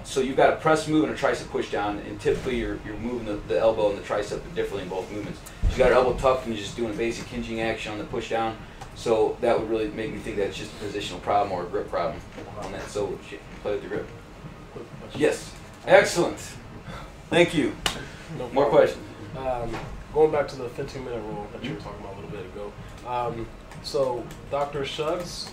So you've got a press move and a tricep push down, and typically you're moving the elbow and the tricep differently in both movements. So you got her elbow tucked and you're just doing a basic hinging action on the push down. So that would really make me think that it's just a positional problem or a grip problem on that. So play with the grip. Yes. Excellent. Thank you. No More problem. questions? Going back to the 15-minute rule that you were talking about a little bit ago. So Dr. Suggs,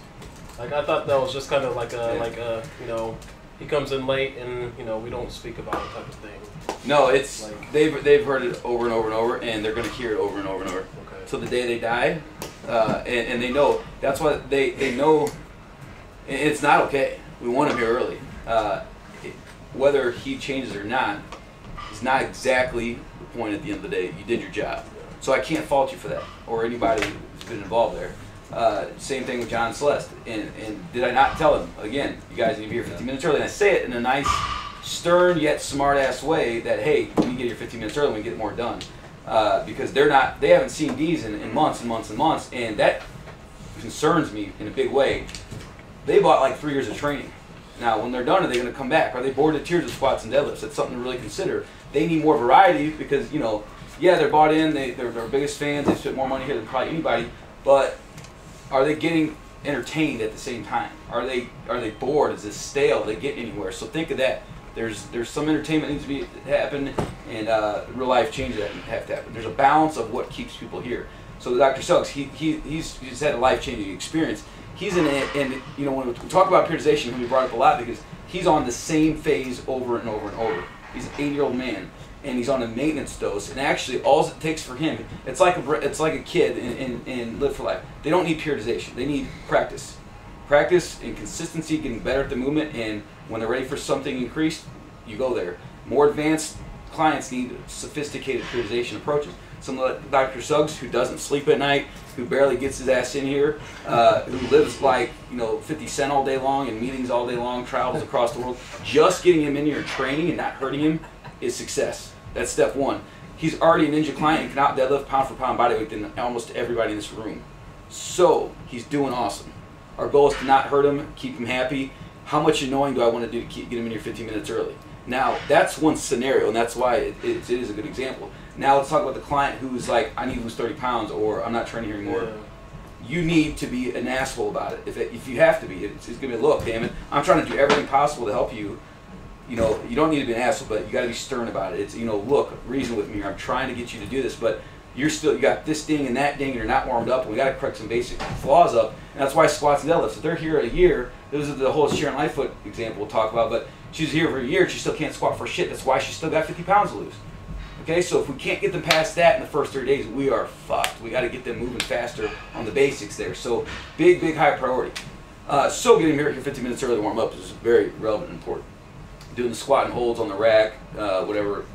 like I thought that was just kind of like a you know, he comes in late and you know we don't speak about it type of thing. No, it's Like- they've heard it over and over and over, and they're going to hear it over and over and over. Okay. Till the day they die, and they know. That's why they know it's not okay. We want him here early. Whether he changes or not is not exactly the point at the end of the day. You did your job. So I can't fault you for that, or anybody who's been involved there. Same thing with John and Celeste. And did I not tell him, again, you guys need to be here 15 minutes early? And I say it in a nice, stern yet smart-ass way that, hey, when you get here 15 minutes early, we get more done. Because they haven't seen these in months and months and months, and that concerns me in a big way. They bought like 3 years of training. Now, when they're done, are they going to come back? Are they bored to tears with squats and deadlifts? That's something to really consider. They need more variety because, you know, yeah, they're bought in, they're our biggest fans, they spent more money here than probably anybody, but are they getting entertained at the same time? Are they bored? Is this stale? Are they getting anywhere? So think of that. There's some entertainment needs to happen, and real life changes that have to happen. There's a balance of what keeps people here. So Dr. Suggs, he's had a life-changing experience. He's in it, and you know, when we talk about periodization, we brought up a lot because he's on the same phase over and over and over. He's an 80-year-old man, and he's on a maintenance dose. And actually, all it takes for him, it's like a kid in Live for Life. They don't need periodization. They need practice, and consistency, getting better at the movement. And when they're ready for something increased, you go there. More advanced clients need sophisticated periodization approaches. Some like Dr. Suggs, who doesn't sleep at night, who barely gets his ass in here, who lives like 50 Cent all day long in meetings all day long, travels across the world. Just getting him in here and training and not hurting him is success. That's step one. He's already a ninja client and can out deadlift pound for pound body weight than almost everybody in this room. So he's doing awesome. Our goal is to not hurt him, keep him happy. How much annoying do I want to do to get him in here 15 minutes early? Now, that's one scenario, and that's why it is a good example. Now let's talk about the client who's like, I need to lose 30 pounds, or I'm not training here anymore. Yeah. You need to be an asshole about it. If you have to be, it's going to be, look, damn it, I'm trying to do everything possible to help you. You know, you don't need to be an asshole, but you got to be stern about it. It's, look, reason with me. I'm trying to get you to do this, but you got this ding and that ding, and you're not warmed up, and we got to correct some basic flaws up. And that's why squats and deadlifts, if they're here a year, those are the whole Sharon Lightfoot example we'll talk about, but she's here for a year, she still can't squat for shit. That's why she's still got 50 pounds to lose. Okay, so if we can't get them past that in the first 30 days, we are fucked. We got to get them moving faster on the basics there. So big high priority. So getting here 15 minutes early to warm up is very relevant and important. Doing the squat and holds on the rack, whatever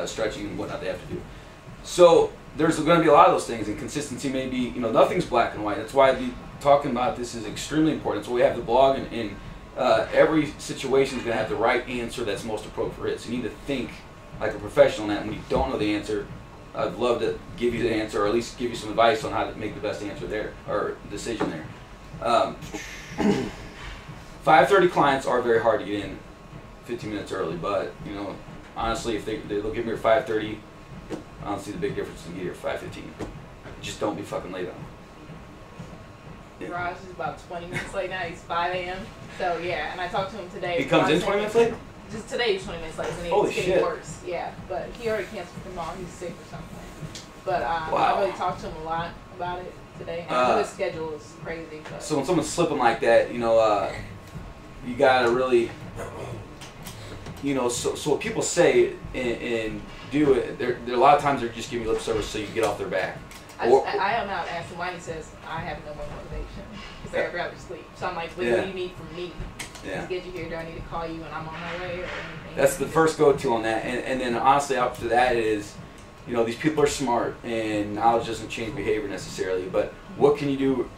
stretching and whatnot they have to do. So there's going to be a lot of those things, and consistency may be, nothing's black and white. That's why talking about this is extremely important. So we have the blog, and every situation is going to have the right answer that's most appropriate for it. So you need to think like a professional in that. When you don't know the answer, I'd love to give you the answer, or at least give you some advice on how to make the best answer there, or decision there. 5:30 clients are very hard to get in 15 minutes early, but honestly, if they'll get me here 5:30, I don't see the big difference in get here 5:15. Just don't be fucking late on them. Yeah. Raj is about 20 minutes late now. He's 5 a.m. So yeah, and I talked to him today. He comes in 20 minutes late? Just today he's 20 minutes late, and Holy it's getting shit. worse. Yeah, but he already canceled tomorrow. He's sick or something. But wow. I really talked to him a lot about it today. And I know his schedule is crazy. But. So when someone's slipping like that, you gotta really, so what people say and do it. There a lot of times they're just giving you lip service so you get off their back. I am out asking why, and he says, I have no more motivation because I'd rather sleep. So I'm like, what do you need from me to get you here? Do I need to call you when I'm on my way or anything? That's the first go-to on that. And then honestly, after that is, these people are smart, and knowledge doesn't change behavior necessarily. But what can you do?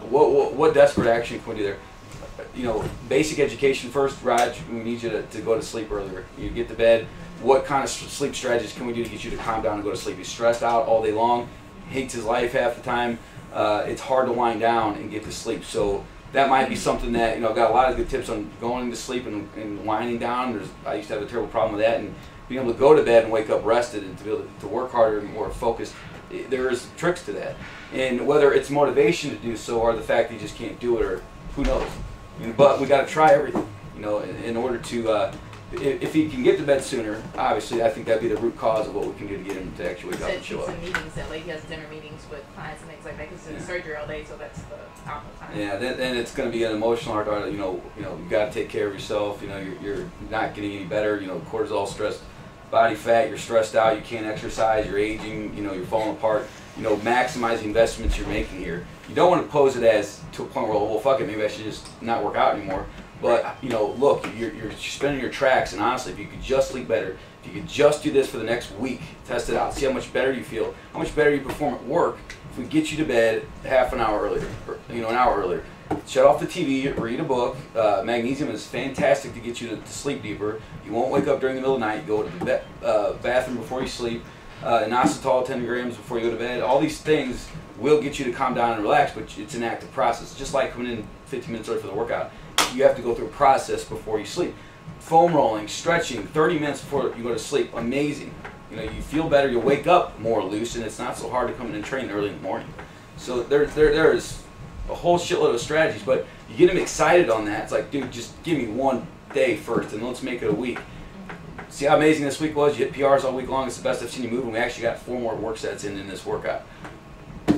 What desperate action can we do there? Basic education first. Raj, we need you to go to sleep earlier. You get to bed. What kind of sleep strategies can we do to get you to calm down and go to sleep? He's stressed out all day long. Hates his life half the time. It's hard to wind down and get to sleep. So that might be something that, I've got a lot of good tips on going to sleep and winding down. I used to have a terrible problem with that, and being able to go to bed and wake up rested and to be able to work harder and more focused There's tricks to that. And whether it's motivation to do so or the fact that you just can't do it, or who knows. But we got to try everything, in order to, if he can get to bed sooner, obviously I think that'd be the root cause of what we can do to get him to actually wake up and show up. Meetings that, like, he has dinner meetings with clients and things like that, because he's in surgery all day, so that's the optimal time. Yeah, then it's going to be an emotional hard, you got to take care of yourself. You're not getting any better. Cortisol, stressed body fat. You're stressed out. You can't exercise. You're aging. You're falling apart. Maximize the investments you're making here. You don't want to pose it as to a point where, well, fuck it, maybe I should just not work out anymore. But look, you're spinning your tracks, and honestly, if you could just sleep better, if you could just do this for the next week, test it out, see how much better you feel, how much better you perform at work. If we get you to bed half an hour earlier, or, an hour earlier, shut off the TV, read a book. Magnesium is fantastic to get you to sleep deeper. You won't wake up during the middle of the night. You go to the bathroom before you sleep. Inositol 10 grams before you go to bed. All these things will get you to calm down and relax, but it's an active process. Just like coming in 15 minutes early for the workout, you have to go through a process before you sleep. Foam rolling, stretching, 30 minutes before you go to sleep, amazing. You feel better, you wake up more loose, and it's not so hard to come in and train early in the morning. So there's a whole shitload of strategies, but you get them excited on that. It's like, dude, just give me one day first, and let's make it a week. See how amazing this week was? You hit PRs all week long. It's the best I've seen you move, and we actually got 4 more work sets in this workout.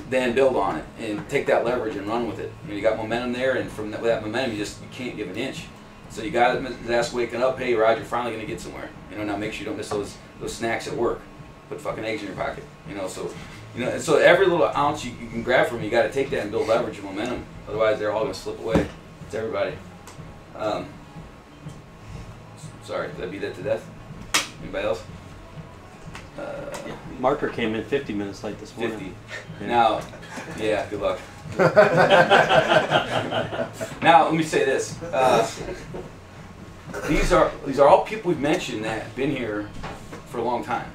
Then build on it and take that leverage and run with it. You got momentum there, and from that, with that momentum, you can't give an inch. So you got his ass waking up. Hey, Rod, you're finally gonna get somewhere. Now make sure you don't miss those snacks at work. Put fucking eggs in your pocket. And so every little ounce you can grab from, you got to take that and build leverage and momentum. Otherwise, they're all gonna slip away. It's everybody. Sorry, did I beat that to death? Anybody else? Marker came in 50 minutes late this morning. 50. Yeah. Now, yeah, good luck. Now, let me say this. These are all people we've mentioned that have been here for a long time.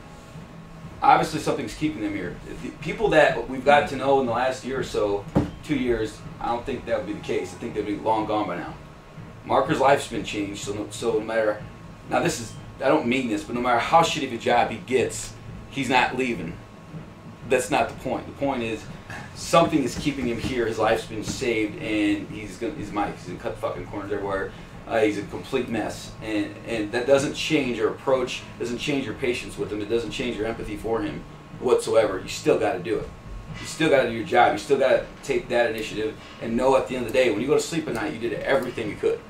Obviously, something's keeping them here. The people that we've got to know in the last year or so, 2 years, I don't think that would be the case. I think they'd be long gone by now. Marker's life's been changed, so no matter, now this is, I don't mean this, but no matter how shitty of a job he gets, he's not leaving. That's not the point. The point is, something is keeping him here. His life's been saved, and he's Mike. He's gonna cut fucking corners everywhere. He's a complete mess, and that doesn't change your approach, doesn't change your patience with him, it doesn't change your empathy for him whatsoever. You still got to do it. You still got to do your job. You still got to take that initiative and know at the end of the day, when you go to sleep at night, you did everything you could.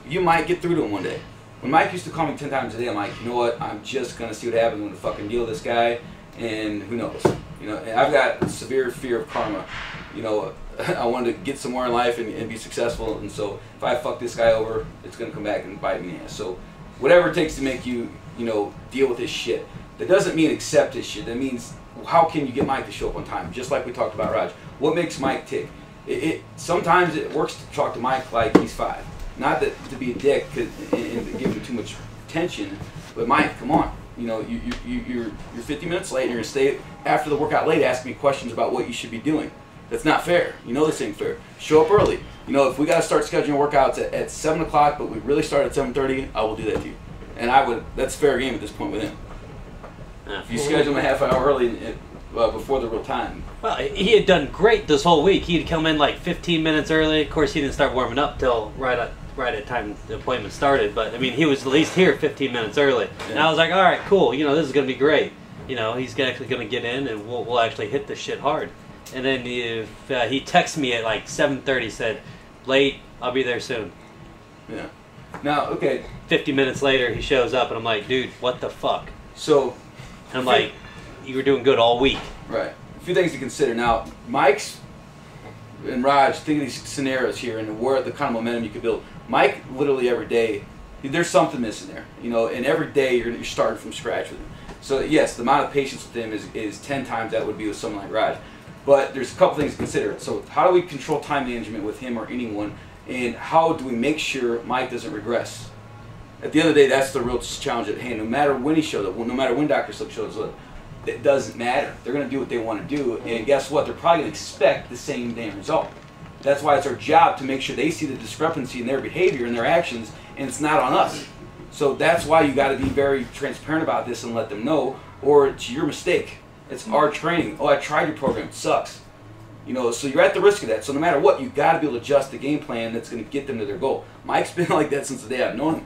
You might get through to him one day. When Mike used to call me 10 times a day, I'm like, you know what? I'm just gonna see what happens when I fucking deal with this guy, and who knows? And I've got severe fear of karma. I wanted to get somewhere in life and be successful, and so if I fuck this guy over, it's gonna come back and bite me in the ass. So whatever it takes to make you, deal with this shit. That doesn't mean accept this shit. That means, how can you get Mike to show up on time? Just like we talked about Raj. What makes Mike tick? Sometimes it works to talk to Mike like he's 5. Not that to be a dick and give him too much attention, but Mike, come on. You're 50 minutes late, and you're gonna stay after the workout late asking me questions about what you should be doing. That's not fair. This ain't fair. Show up early. If we got to start scheduling workouts at 7 o'clock, but we really start at 7:30, I will do that to you. And that's fair game at this point with him. If you schedule him a half hour early before the real time. Well, he had done great this whole week. He'd come in like 15 minutes early. Of course, he didn't start warming up till right at time the appointment started. But, he was at least here 15 minutes early. Yeah. And I was like, all right, cool. This is going to be great. He's actually going to get in, and we'll actually hit this shit hard. And then he texted me at like 7:30, said, late, I'll be there soon. Yeah. Now, okay. 50 minutes later, he shows up, and I'm like, dude, what the fuck? So, and I'm like, you were doing good all week. Right. A few things to consider. Now, Mike's and Raj, think of these scenarios here and the kind of momentum you could build. Mike, literally every day, there's something missing there. And every day you're starting from scratch with him. So, yes, the amount of patience with him is 10 times that would be with someone like Raj. But there's a couple things to consider. So how do we control time management with him or anyone, and how do we make sure Mike doesn't regress? At the end of the day, that's the real challenge at hand. No matter when he shows up, no matter when Dr. Suggs shows up, it doesn't matter. They're going to do what they want to do, and guess what? They're probably going to expect the same damn result. That's why it's our job to make sure they see the discrepancy in their behavior and their actions, and it's not on us. So that's why you got to be very transparent about this and let them know, or it's your mistake. It's our training. Oh, I tried your program. It sucks. You know, so you're at the risk of that. So no matter what, you've got to be able to adjust the game plan that's going to get them to their goal. Mike's been like that since the day I've known him.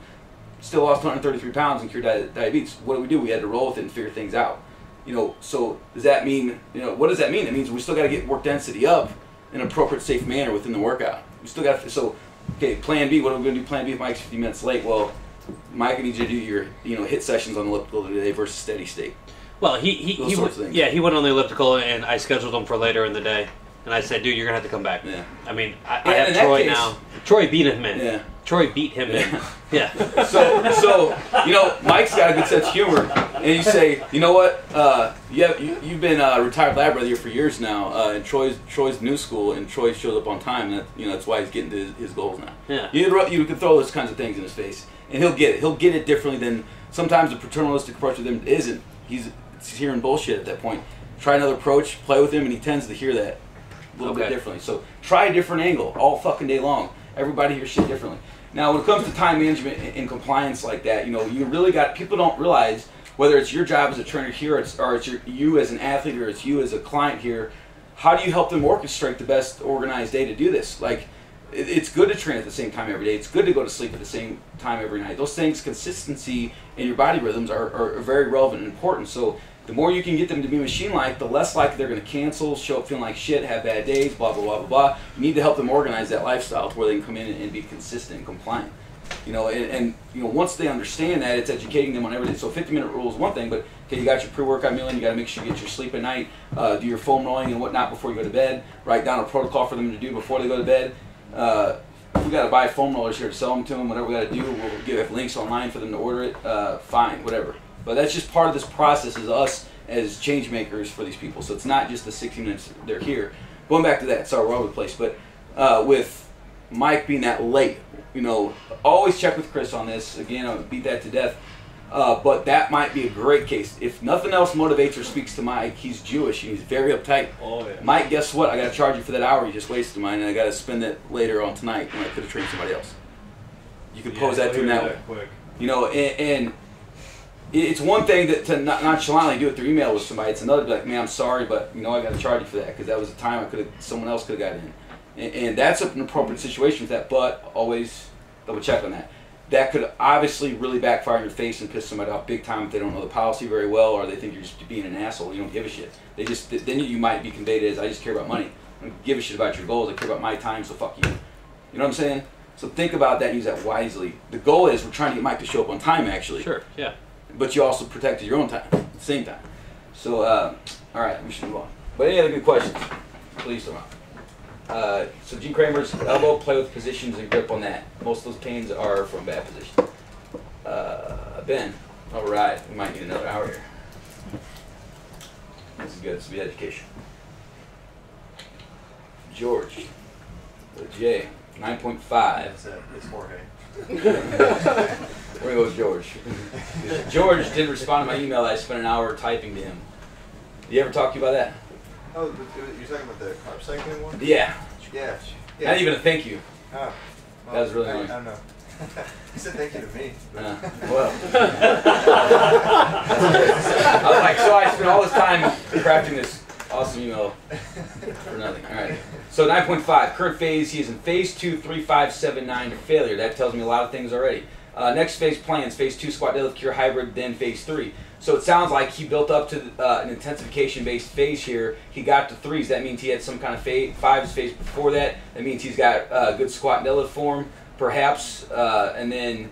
Still lost 133 pounds and cured diabetes. What do? We had to roll with it and figure things out. You know, so does that mean, you know, what does that mean? It means we still got to get work density up in an appropriate, safe manner within the workout. We still got to, so, okay, plan B, what are we going to do plan B if Mike's 50 minutes late? Well, Mike, I need you to do your, you know, HIIT sessions on the elliptical today versus steady state. Well, he went on the elliptical, and I scheduled him for later in the day. And I said, dude, you're going to have to come back. Yeah. I mean, I have Troy now. Troy beat him in. Yeah. Troy beat him in. Yeah. So you know, Mike's got a good sense of humor, and you say, you know what, you've been a retired lab brother here for years now, and Troy's new school, and Troy shows up on time, and that, you know, that's why he's getting to his goals now. Yeah. You can throw those kinds of things in his face, and he'll get it. He'll get it differently than sometimes the paternalistic approach with him isn't. He's hearing bullshit at that point. Try another approach, play with him, and he tends to hear that a little bit differently. So try a different angle all fucking day long. Everybody hears shit differently. Now, when it comes to time management and compliance like that, you know, you really got, people don't realize whether it's your job as a trainer here or it's you as an athlete or it's you as a client here, how do you help them orchestrate the best organized day to do this? Like, it's good to train at the same time every day. It's good to go to sleep at the same time every night. Those things, consistency in your body rhythms are very relevant and important. So the more you can get them to be machine-like, the less likely they're going to cancel, show up feeling like shit, have bad days, blah, blah, blah, blah, blah. You need to help them organize that lifestyle to where they can come in and be consistent and compliant. You know, and you know, once they understand that, it's educating them on everything. So 50-minute rule is one thing, but okay, you got your pre-workout meal in, you got to make sure you get your sleep at night, do your foam rolling and whatnot before you go to bed, write down a protocol for them to do before they go to bed. If we got to buy foam rollers here to sell them to them, whatever we got to do, we'll give links online for them to order it, fine, whatever. But that's just part of this process is us as change makers for these people. So it's not just the 60 minutes they're here. Going back to that, sorry, we're all over the place, but with Mike being that late, you know, always check with Chris on this. Again, I would beat that to death. But that might be a great case. If nothing else motivates or speaks to Mike, he's Jewish and he's very uptight. Oh, yeah. Mike, guess what? I got to charge you for that hour you just wasted mine, and I got to spend it later on tonight when I could have trained somebody else. You could pose that to him that way. Quick. You know, and it's one thing to nonchalantly do it through email with somebody. It's another to be like, man, I'm sorry, but you know I got to charge you for that because that was a time someone else could have got in. And that's an appropriate situation with that, but always double check on that. That could obviously really backfire in your face and piss somebody off big time if they don't know the policy very well or they think you're just being an asshole. You don't give a shit. Then you might be conveyed as, I just care about money. I don't give a shit about your goals. I care about my time, so fuck you. You know what I'm saying? So think about that and use that wisely. The goal is we're trying to get Mike to show up on time, actually. Sure, yeah. But you also protected your own time at the same time. So, all right, we should move on. But any other good questions? Please come out. So Gene Kramer's elbow, play with positions and grip on that. Most of those pains are from bad position. Ben, all right, we might need another hour here. This is good, this will be education. George, with J, 9.5. It's Jorge. Where goes George? George didn't respond to my email. I spent an hour typing to him. Did he ever talk to you about that? Oh, you're talking about the carb cycling one? Yeah. Yeah. Not even a thank you. Oh. Well, That was really I annoying. don't know. He said thank you to me. Well. I was like, so I spent all this time crafting this awesome email for nothing. All right. So 9.5, current phase, he is in phase 2, 3, 5, 7, 9 failure. That tells me a lot of things already. Next phase plans, phase 2, squat, deadlift, cure, hybrid, then phase 3. So it sounds like he built up to an intensification-based phase here. He got to 3s. That means he had some kind of 5s phase before that. That means he's got good squat and deadlift form, perhaps. And then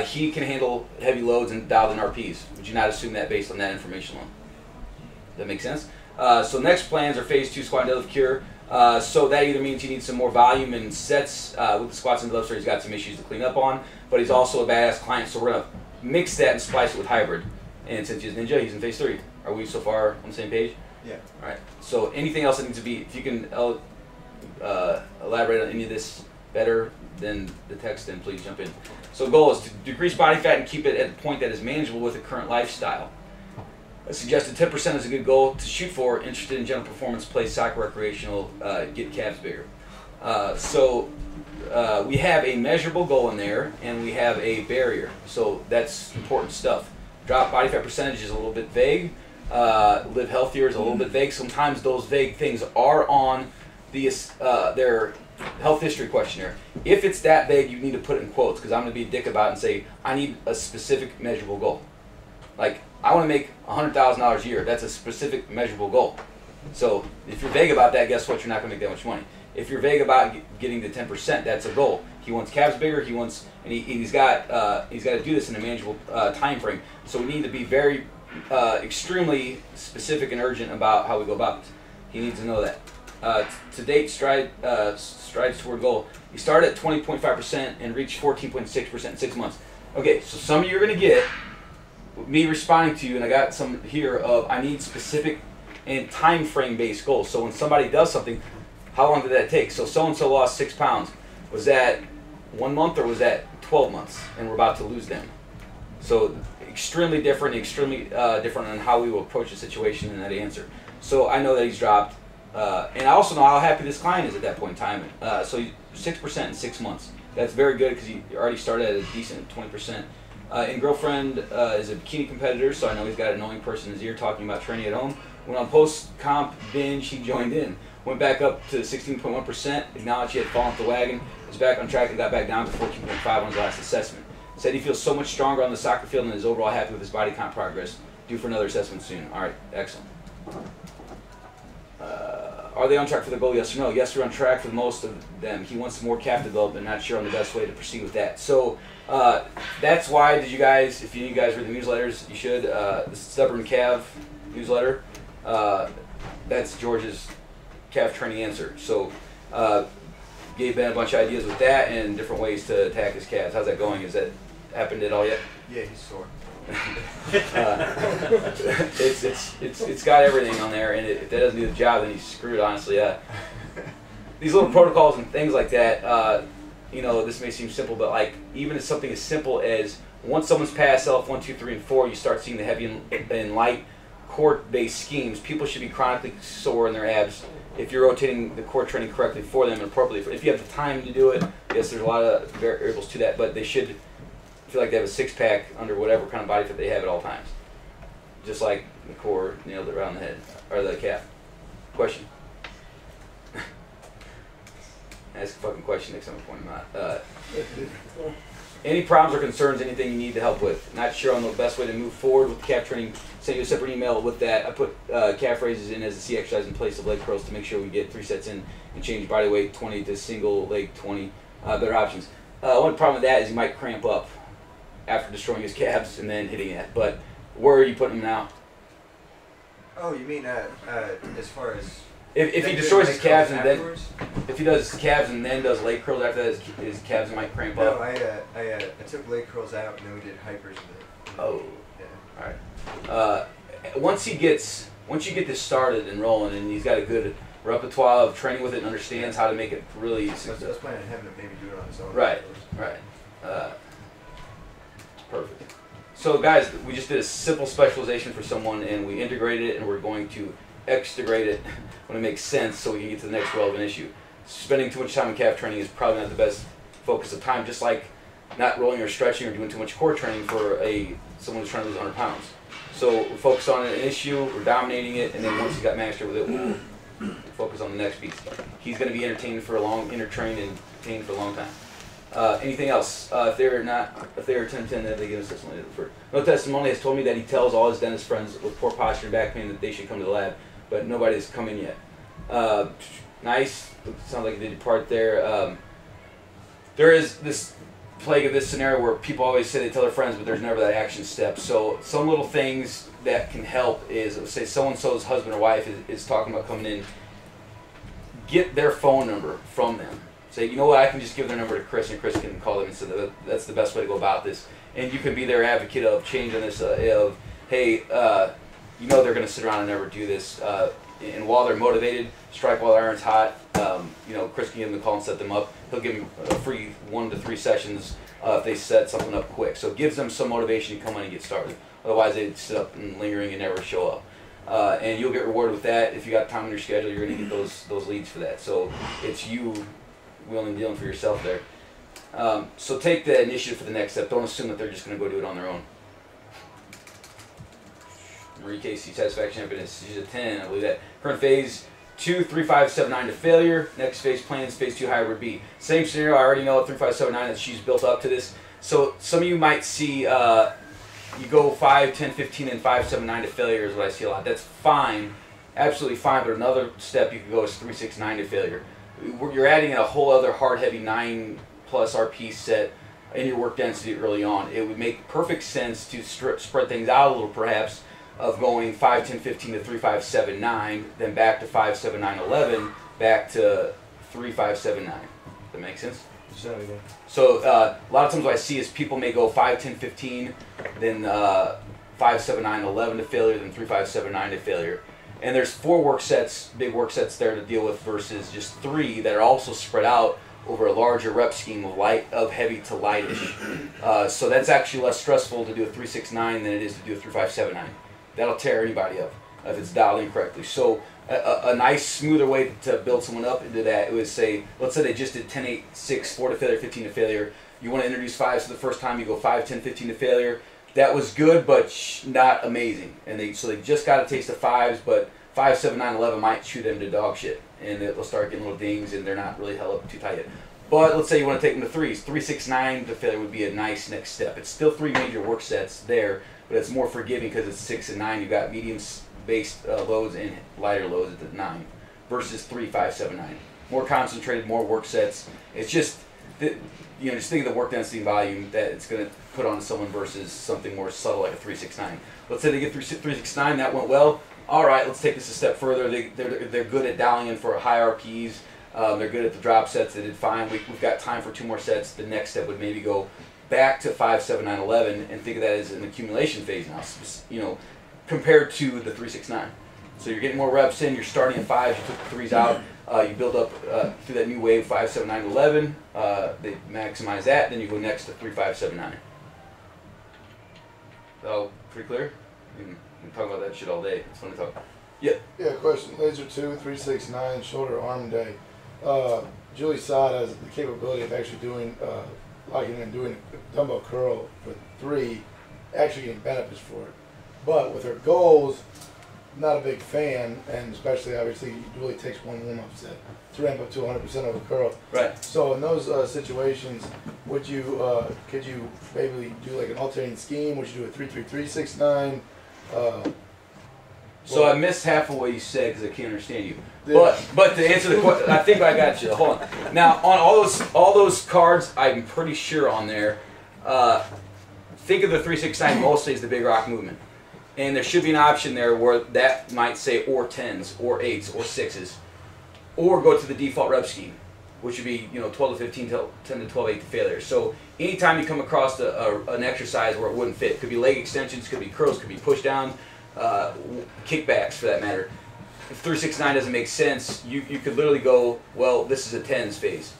he can handle heavy loads and dialed in RPs. Would you not assume that based on that information alone? Does that make sense? So next plans are phase 2, squat and deadlift, cure. So that either means he needs some more volume and sets with the squats and deadlifts, or he's got some issues to clean up on. But he's also a badass client, so we're going to mix that and splice it with hybrid. And since he's Ninja, he's in phase 3. Are we so far on the same page? Yeah. All right. So anything else that needs to be, if you can elaborate on any of this better than the text, then please jump in. So goal is to decrease body fat and keep it at a point that is manageable with the current lifestyle. I suggested 10% is a good goal to shoot for. Interested in general performance, play soccer, recreational, get calves bigger. So we have a measurable goal in there, and we have a barrier. So that's important stuff. Drop body fat percentage is a little bit vague. live healthier is a little bit vague. Sometimes those vague things are on the their health history questionnaire. If it's that vague, you need to put it in quotes, because I'm going to be a dick about it and say, I need a specific measurable goal. Like, I want to make $100,000 a year. That's a specific measurable goal. So if you're vague about that, guess what? You're not going to make that much money. If you're vague about getting to 10%, that's a goal. He wants calves bigger. He wants, and he's got to do this in a manageable time frame. So we need to be very extremely specific and urgent about how we go about this. He needs to know that. To date, strides toward goal. He started at 20.5% and reached 14.6% in 6 months. Okay, so some of you are going to get me responding to you, and I got some here of I need specific and time frame based goals. So when somebody does something, how long did that take? So so lost 6 pounds. Was that 1 month or was that 12 months? And we're about to lose them. So extremely different on how we will approach the situation in that answer. So I know that he's dropped. And I also know how happy this client is at that point in time. So 6% in 6 months. That's very good because he already started at a decent 20%. And girlfriend is a bikini competitor, so I know he's got an annoying person in his ear talking about training at home. When on post-comp binge, he joined in. Went back up to 16.1%, acknowledged he had fallen off the wagon, was back on track and got back down to 14.5 on his last assessment. Said he feels so much stronger on the soccer field and is overall happy with his body comp progress. Due for another assessment soon. All right, excellent. Are they on track for the goal, yes or no? Yes, they're on track for most of them. He wants more calf development, not sure on the best way to proceed with that. So that's why if you guys read the newsletters, you should. The Stubborn Calf newsletter, that's George's calf training answer. So gave Ben a bunch of ideas with that and different ways to attack his calves. How's that going? Has that happened at all yet? Yeah, he's sore. It's got everything on there, and if that doesn't do the job, then he's screwed, honestly. These little protocols and things like that, this may seem simple, but like even if something as simple as once someone's passed LF1, 2, 3, and 4, you start seeing the heavy and light core-based schemes. People should be chronically sore in their abs if you're rotating the core training correctly for them and appropriately. If you have the time to do it, yes, there's a lot of variables to that, but they should feel like they have a six-pack under whatever kind of body fit they have at all times. Just like the core nailed it around the head, or the calf. Question? Ask a fucking question next time I point them out. Any problems or concerns, anything you need to help with? Not sure on the best way to move forward with calf training. Send you a separate email with that. I put calf raises in as a C exercise in place of leg curls to make sure we get 3 sets in and change body weight 20 to single leg 20. Better options. One problem with that is he might cramp up after destroying his calves and then hitting it. But where are you putting him now? Oh, you mean as far as if he destroys his calves and then if he does his calves and then does leg curls after that, his calves might cramp up. No, I took leg curls out and then we did hypers. Oh, yeah. All right. Once you get this started and rolling, and he's got a good repertoire of training with it and understands how to make it really. I was planning on having him maybe do it on his own. Right. Perfect. So guys, we just did a simple specialization for someone and we integrated it, and we're going to extegrate it when it makes sense so we can get to the next relevant issue. Spending too much time in calf training is probably not the best focus of time, just like not rolling or stretching or doing too much core training for someone who's trying to lose 100 pounds. So we focus on an issue, we're dominating it, and then once you got mastered with it, we'll focus on the next piece. He's going to be entertained for a long time. Anything else? If they are 10-10, then they give us testimony. No testimony has told me that he tells all his dentist friends with poor posture and back pain that they should come to the lab, but nobody's come in yet. Nice. Sounds like he did your part there. There is this plague of this scenario where people always say they tell their friends, but there's never that action step. So some little things that can help is, say so-and-so's husband or wife is talking about coming in, get their phone number from them. Say, you know what, I can just give their number to Chris and Chris can call them and say that's the best way to go about this. And you can be their advocate of change on this, hey, they're going to sit around and never do this. And while they're motivated, strike while the iron's hot. Chris can give them a call and set them up. He'll give them a free 1 to 3 sessions if they set something up quick. So it gives them some motivation to come in and get started. Otherwise, they'd sit up and lingering and never show up. And you'll get rewarded with that. If you got time on your schedule, you're going to get those leads for that. So it's you wheeling and dealing for yourself there. So take the initiative for the next step. Don't assume that they're just going to go do it on their own. Marie Casey satisfaction happiness. She's a 10. I believe that. Current phase 2 3579 to failure. Next phase plans phase 2 hybrid B. Same scenario. I already know at 3579 that she's built up to this. So some of you might see you go 5, 10, 15, and 579 to failure is what I see a lot. That's fine, absolutely fine. But another step you could go is 369 to failure. You're adding a whole other hard, heavy 9+ RP set in your work density early on. It would make perfect sense to spread things out a little, perhaps, of going 5, 10, 15 to 3, 5, 7, 9, then back to 5, 7, 9, 11, back to 3, 5, 7, 9. Does that make sense? So a lot of times what I see is people may go 5, 10, 15, then 5, 7, 9, 11 to failure, then 3, 5, 7, 9 to failure. And there's 4 work sets, big work sets there to deal with versus just 3 that are also spread out over a larger rep scheme of heavy to lightish. So that's actually less stressful to do a 369 than it is to do a 3579. That'll tear anybody up if it's dialed in correctly. So a nice smoother way to build someone up into that, it would say, let's say they just did 10, 8, 6, 4 to failure, 15 to failure. You want to introduce 5s for the first time, you go 5, 10, 15 to failure. That was good, but not amazing. And so they just got a taste of 5s, but 5, 7, 9, 11 might chew them to dog shit. And they'll start getting little dings, and they're not really held up too tight yet. But let's say you want to take them to 3s. 3, 6, 9 to failure would be a nice next step. It's still 3 major work sets there, but it's more forgiving because it's 6 and 9. You've got medium-based loads and lighter loads at the 9 versus 3, 5, 7, 9. More concentrated, more work sets. It's just, just think of the work density and volume that it's going to put on someone versus something more subtle like a 3, 6, 9. Let's say they get through 3, 6, 9, that went well. All right, let's take this a step further. They're good at dialing in for high RPs. They're good at the drop sets. They did fine. We've got time for 2 more sets. The next step would maybe go back to 5, 7, 9, 11 and think of that as an accumulation phase now, compared to the 3, 6, 9. So you're getting more reps in. You're starting at 5s. You took the 3s out. You build up through that new wave 5, 7, 9, 11. They maximize that. Then you go next to 3, 5, 7, 9. Oh, pretty clear? We can talk about that shit all day. It's fun to talk. Yeah. Yeah, question. Laser 2, 3, 6, 9, shoulder arm day. Julie Sod has the capability of actually doing, locking in and doing a dumbbell curl for 3, actually getting benefits for it. But with her goals, not a big fan, and especially obviously it really takes 1 warm-up set to ramp up to 100% of a curl. Right. So in those situations, would you, could you maybe do like an alternating scheme? Would you do a 3, 3, 3, 6, 9? So I missed half of what you said because I can't understand you. But to answer the question, I think I got you. Hold on. Now on all those cards, I'm pretty sure on there. Think of the 369 mostly as the big rock movement, and there should be an option there where that might say or 10s or 8s or 6s, or go to the default rep scheme, which would be 12 to 15, 10 to 12, 8 to failure. So anytime you come across an exercise where it wouldn't fit, could be leg extensions, could be curls, could be push downs. Kickbacks for that matter. If 369 doesn't make sense, you could literally go, well, this is a 10s phase.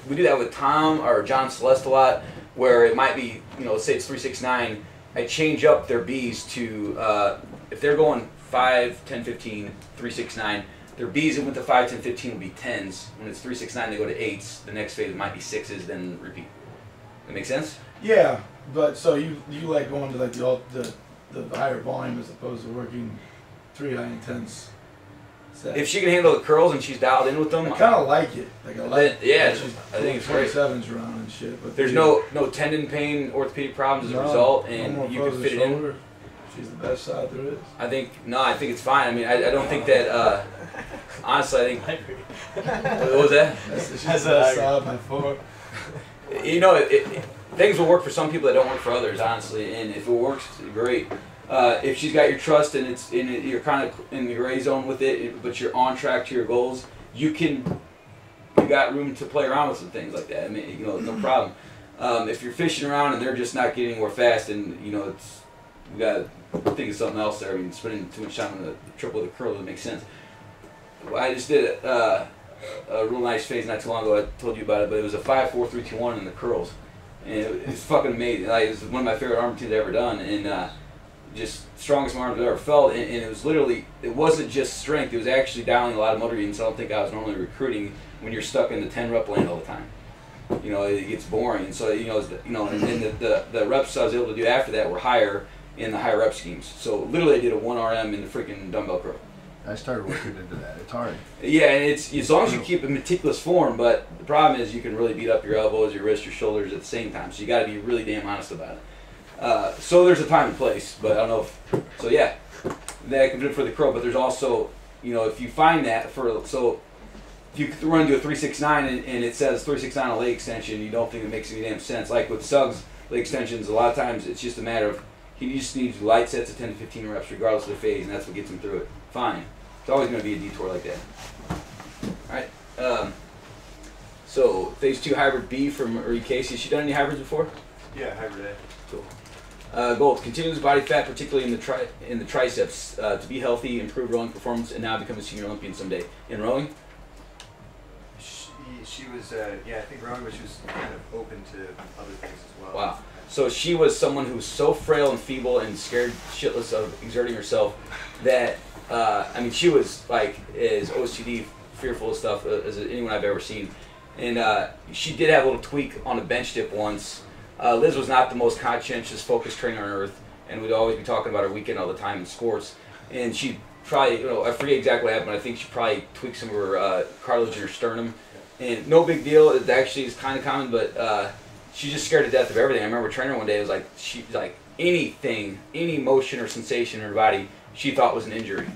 We do that with Tom or John Celeste a lot, where it might be, let's say it's 369, I change up their Bs to, if they're going 5, 10, 15, 369, their Bs with the 5, 10, 15 will be 10s. When it's 369, they go to 8s. The next phase might be 6s, then repeat. That make sense? Yeah, but so you like going to like the higher volume as opposed to working 3 high intense sets. If she can handle the curls and she's dialed in with them, I kind of like it. Like I like. Yeah, she's I think it's great. 27s around and shit. But there's no tendon pain, orthopedic problems as a result, and you can fit it in. She's the best side there is. I think it's fine. I mean, I don't think that. Honestly, I think. What was that? She's the best side by far. Things will work for some people that don't work for others, honestly. And if it works, great. If she's got your trust and you're kind of in the gray zone with it, but you're on track to your goals, you got room to play around with some things like that. I mean, no problem. If you're fishing around and they're just not getting more fast, and we got to think of something else there. I mean, spending too much time on the triple the curl doesn't make sense. I just did a real nice phase not too long ago. I told you about it, but it was a 5, 4, 3, 2, 1 in the curls. And it's fucking amazing. Like, it was one of my favorite arm routines I've ever done, and just strongest arms I've ever felt. And it was literally, it wasn't just strength. It was actually dialing a lot of motor units I don't think I was normally recruiting when you're stuck in the 10 rep lane all the time. It gets boring. And so and then the reps I was able to do after that were higher, in the higher rep schemes. So literally I did a 1 RM in the freaking dumbbell curl. I started working into that. It's hard. Yeah, and it's as long as you keep a meticulous form, but the problem is you can really beat up your elbows, your wrists, your shoulders at the same time. So you got to be really damn honest about it. So there's a time and place, but I don't know if, so yeah, that can do it for the curl, but there's also, you know, if you find that so if you run into a 369 and it says 369 on a leg extension, you don't think it makes any damn sense. Like with Suggs leg extensions, a lot of times it's just a matter of he just needs light sets of 10 to 15 reps regardless of the phase, and that's what gets him through it. Fine. It's always going to be a detour like that. Alright. So phase 2 hybrid B from Marie Casey. Has she done any hybrids before? Yeah, hybrid A. Cool. Goals: continue to lose body fat, particularly in the triceps, to be healthy, improve rowing performance, and now become a senior Olympian someday. In rowing? She was, yeah, I think rowing, but she was kind of open to other things as well. Wow. So she was someone who was so frail and feeble and scared shitless of exerting herself that, I mean, she was like as OCD, fearful of stuff as anyone I've ever seen. And she did have a little tweak on a bench dip once. Liz was not the most conscientious, focused trainer on earth, and we'd always be talking about her weekend all the time in sports. And she probably, you know, I forget exactly what happened, but I think she probably tweaked some of her cartilage in her sternum. And no big deal. It actually is kind of common, but she's just scared to death of everything. I remember training her one day. It was like she like anything, any motion or sensation in her body, she thought was an injury.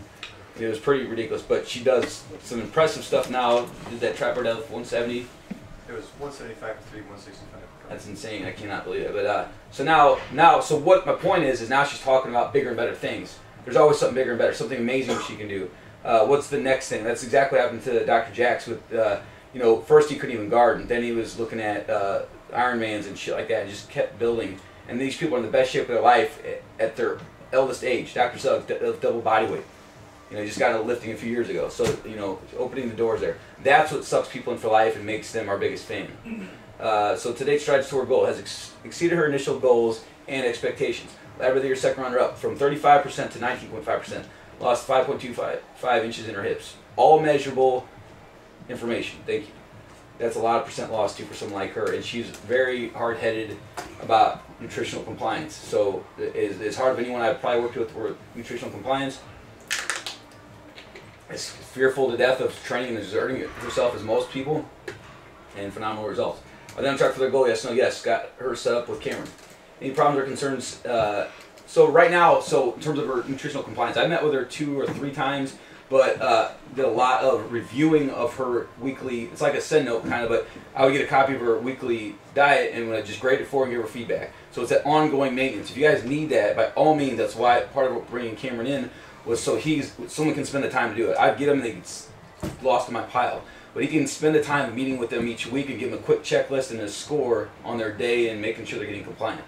It was pretty ridiculous. But she does some impressive stuff now. Did that trap her down 170? It was 175 to 165. That's insane. I cannot believe it. But so what my point is now she's talking about bigger and better things. There's always something bigger and better, something amazing she can do. What's the next thing? That's exactly what happened to Dr. Jax with. You know, first he couldn't even guard, and then he was looking at Ironmans and shit like that, and just kept building. And these people are in the best shape of their life at their eldest age. Dr. Suggs, double body weight. You know, he just got into lifting a few years ago. So, you know, opening the doors there. That's what sucks people in for life and makes them our biggest fan. So today's strides toward goal has exceeded her initial goals and expectations. Lab of the year second runner up from 35% to 19.5%. Lost 5.25 inches in her hips. All measurable information. Thank you. That's a lot of percent loss too for someone like her, and she's very hard-headed about nutritional compliance. So as hard of anyone I've probably worked with for nutritional compliance, is fearful to death of training and exerting herself as most people, and phenomenal results. Are they on track for their goal? Yes, no, yes. Got her set up with Cameron. Any problems or concerns? So right now, in terms of her nutritional compliance, I met with her 2 or 3 times. But did a lot of reviewing of her weekly, it's like a send note kind of, but I would get a copy of her weekly diet and would just grade it for her and give her feedback. So it's that ongoing maintenance. If you guys need that, by all means, that's why part of bringing Cameron in was so someone can spend the time to do it. I'd get him and they get lost in my pile. But he can spend the time meeting with them each week and give them a quick checklist and a score on their day and making sure they're getting compliant.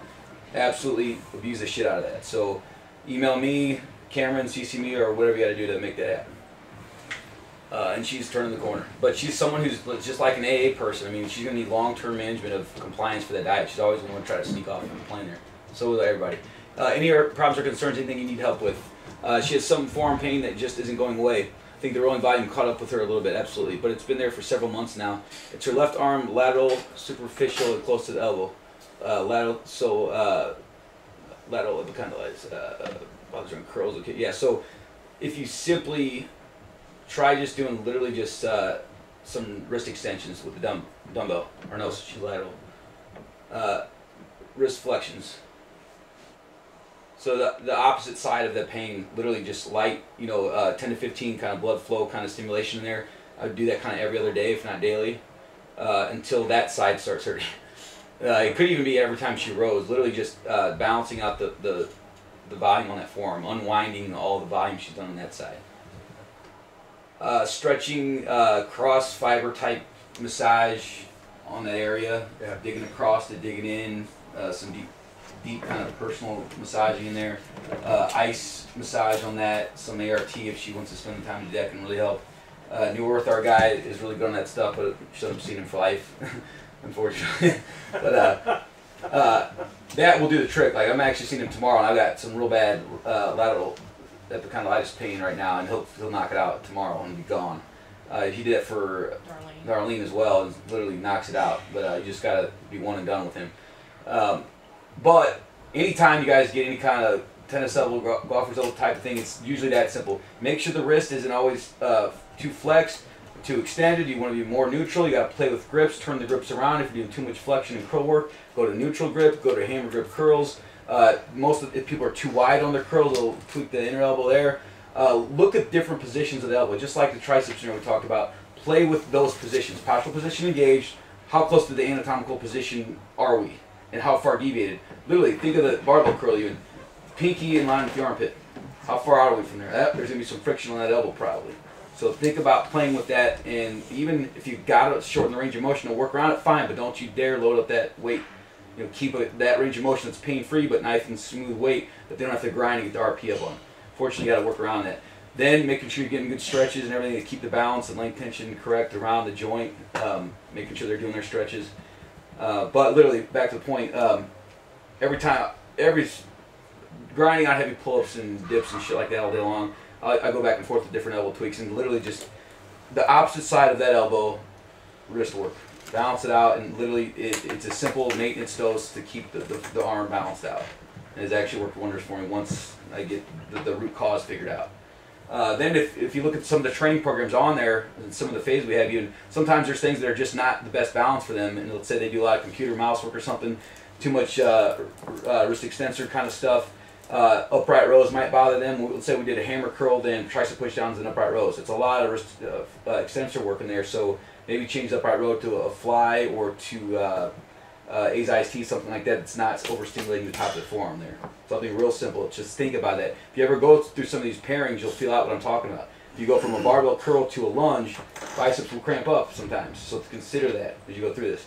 Absolutely abuse the shit out of that. So email me, Cameron, CC me, or whatever you got to do to make that happen. And she's turning the corner. But she's someone who's just like an AA person. I mean, she's going to need long-term management of compliance for that diet. She's always going to try to sneak off and complain there. So will everybody. Any problems or concerns, anything you need help with? She has some forearm pain that just isn't going away. I think the rolling volume caught up with her a little bit, absolutely. But it's been there for several months now. It's her left arm, lateral, superficial, and close to the elbow. Lateral, it kind of like, bothers her in curls. Okay. Yeah, so if you simply try just doing literally just some wrist extensions with the dumbbell, or no, she's lateral. Wrist flexions. So the opposite side of the pain, literally just light, 10 to 15 kind of blood flow kind of stimulation in there. I would do that kind of every other day, if not daily, until that side starts hurting. It could even be every time she rows, literally just balancing out the volume on that forearm, unwinding all the volume she's done on that side. Stretching, cross fiber type massage on that area, digging across to digging in, some deep kind of personal massaging in there, ice massage on that, some ART if she wants to spend the time to do that can really help. New Earth, our guy, is really good on that stuff, but she hasn't seen him for life, unfortunately. But that will do the trick. Like I'm actually seeing him tomorrow, and I've got some real bad lateral epicondylitis pain right now, and he'll knock it out tomorrow and be gone. He did that for Darlene as well, and literally knocks it out. But you just gotta be one and done with him. But anytime you guys get any kind of tennis elbow, golfer's elbow type of thing. It's usually that simple. Make sure the wrist isn't always too flexed, too extended. You want to be more neutral. You got to play with grips. Turn the grips around. If you're doing too much flexion and curl work, go to neutral grip. Go to hammer grip curls. If people are too wide on their curls, they'll tweak the inner elbow there. Look at different positions of the elbow, just like the triceps we talked about. Play with those positions. Postural position engaged. How close to the anatomical position are we? And how far deviated? Literally, think of the barbell curl even. Pinky in line with the armpit. How far out are we from there? There's going to be some friction on that elbow probably. So think about playing with that, and even if you've got to shorten the range of motion to work around it, fine, but don't you dare load up that weight. Keep that range of motion that's pain-free but nice and smooth weight that they don't have to grind and get the RP up on. Fortunately, you got to work around that. Then making sure you're getting good stretches and everything to keep the balance and length tension correct around the joint, making sure they're doing their stretches. But literally, back to the point, every grinding out heavy pull-ups and dips and shit like that all day long, I go back and forth with different elbow tweaks and literally just the opposite side of that elbow, wrist work. Balance it out, and literally it's a simple maintenance dose to keep the arm balanced out. And it's actually worked wonders for me once I get the root cause figured out. Then if you look at some of the training programs on there, and some of the phases we have, sometimes there's things that are just not the best balance for them, and let's say they do a lot of computer mouse work or something, too much wrist extensor kind of stuff. Upright rows might bother them. Let's say we did a hammer curl, then tricep push downs and upright rows. It's a lot of wrist extensor work in there, so maybe change the upright row to a fly or to ASIS-T, something like that. It's not overstimulating the top of the forearm there. Something real simple. Just think about that. If you ever go through some of these pairings, you'll feel out what I'm talking about. If you go from a barbell curl to a lunge, biceps will cramp up sometimes. So consider that as you go through this.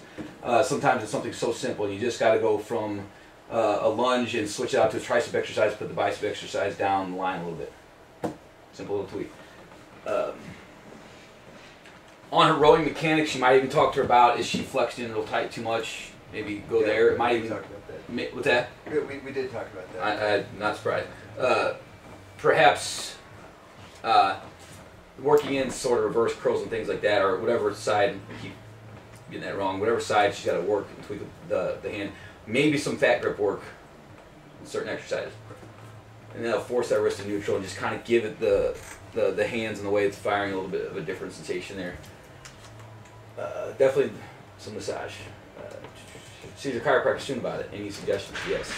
Sometimes it's something so simple. You just got to go from a lunge and switch it out to a tricep exercise, put the bicep exercise down the line a little bit. Simple little tweak. On her rowing mechanics, you might even talk to her about, is she flexed in real tight too much? Maybe go there. It might even talk about that. What's that? We did talk about that. I'm not surprised. Perhaps working in sort of reverse curls and things like that, or whatever side, I keep getting that wrong, whatever side she's got to work and tweak the hand. Maybe some fat grip work in certain exercises. And then I'll force that wrist to neutral and just kind of give it the hands and the way it's firing a little bit of a different sensation there. Definitely some massage. See your chiropractor soon about it. Any suggestions? Yes.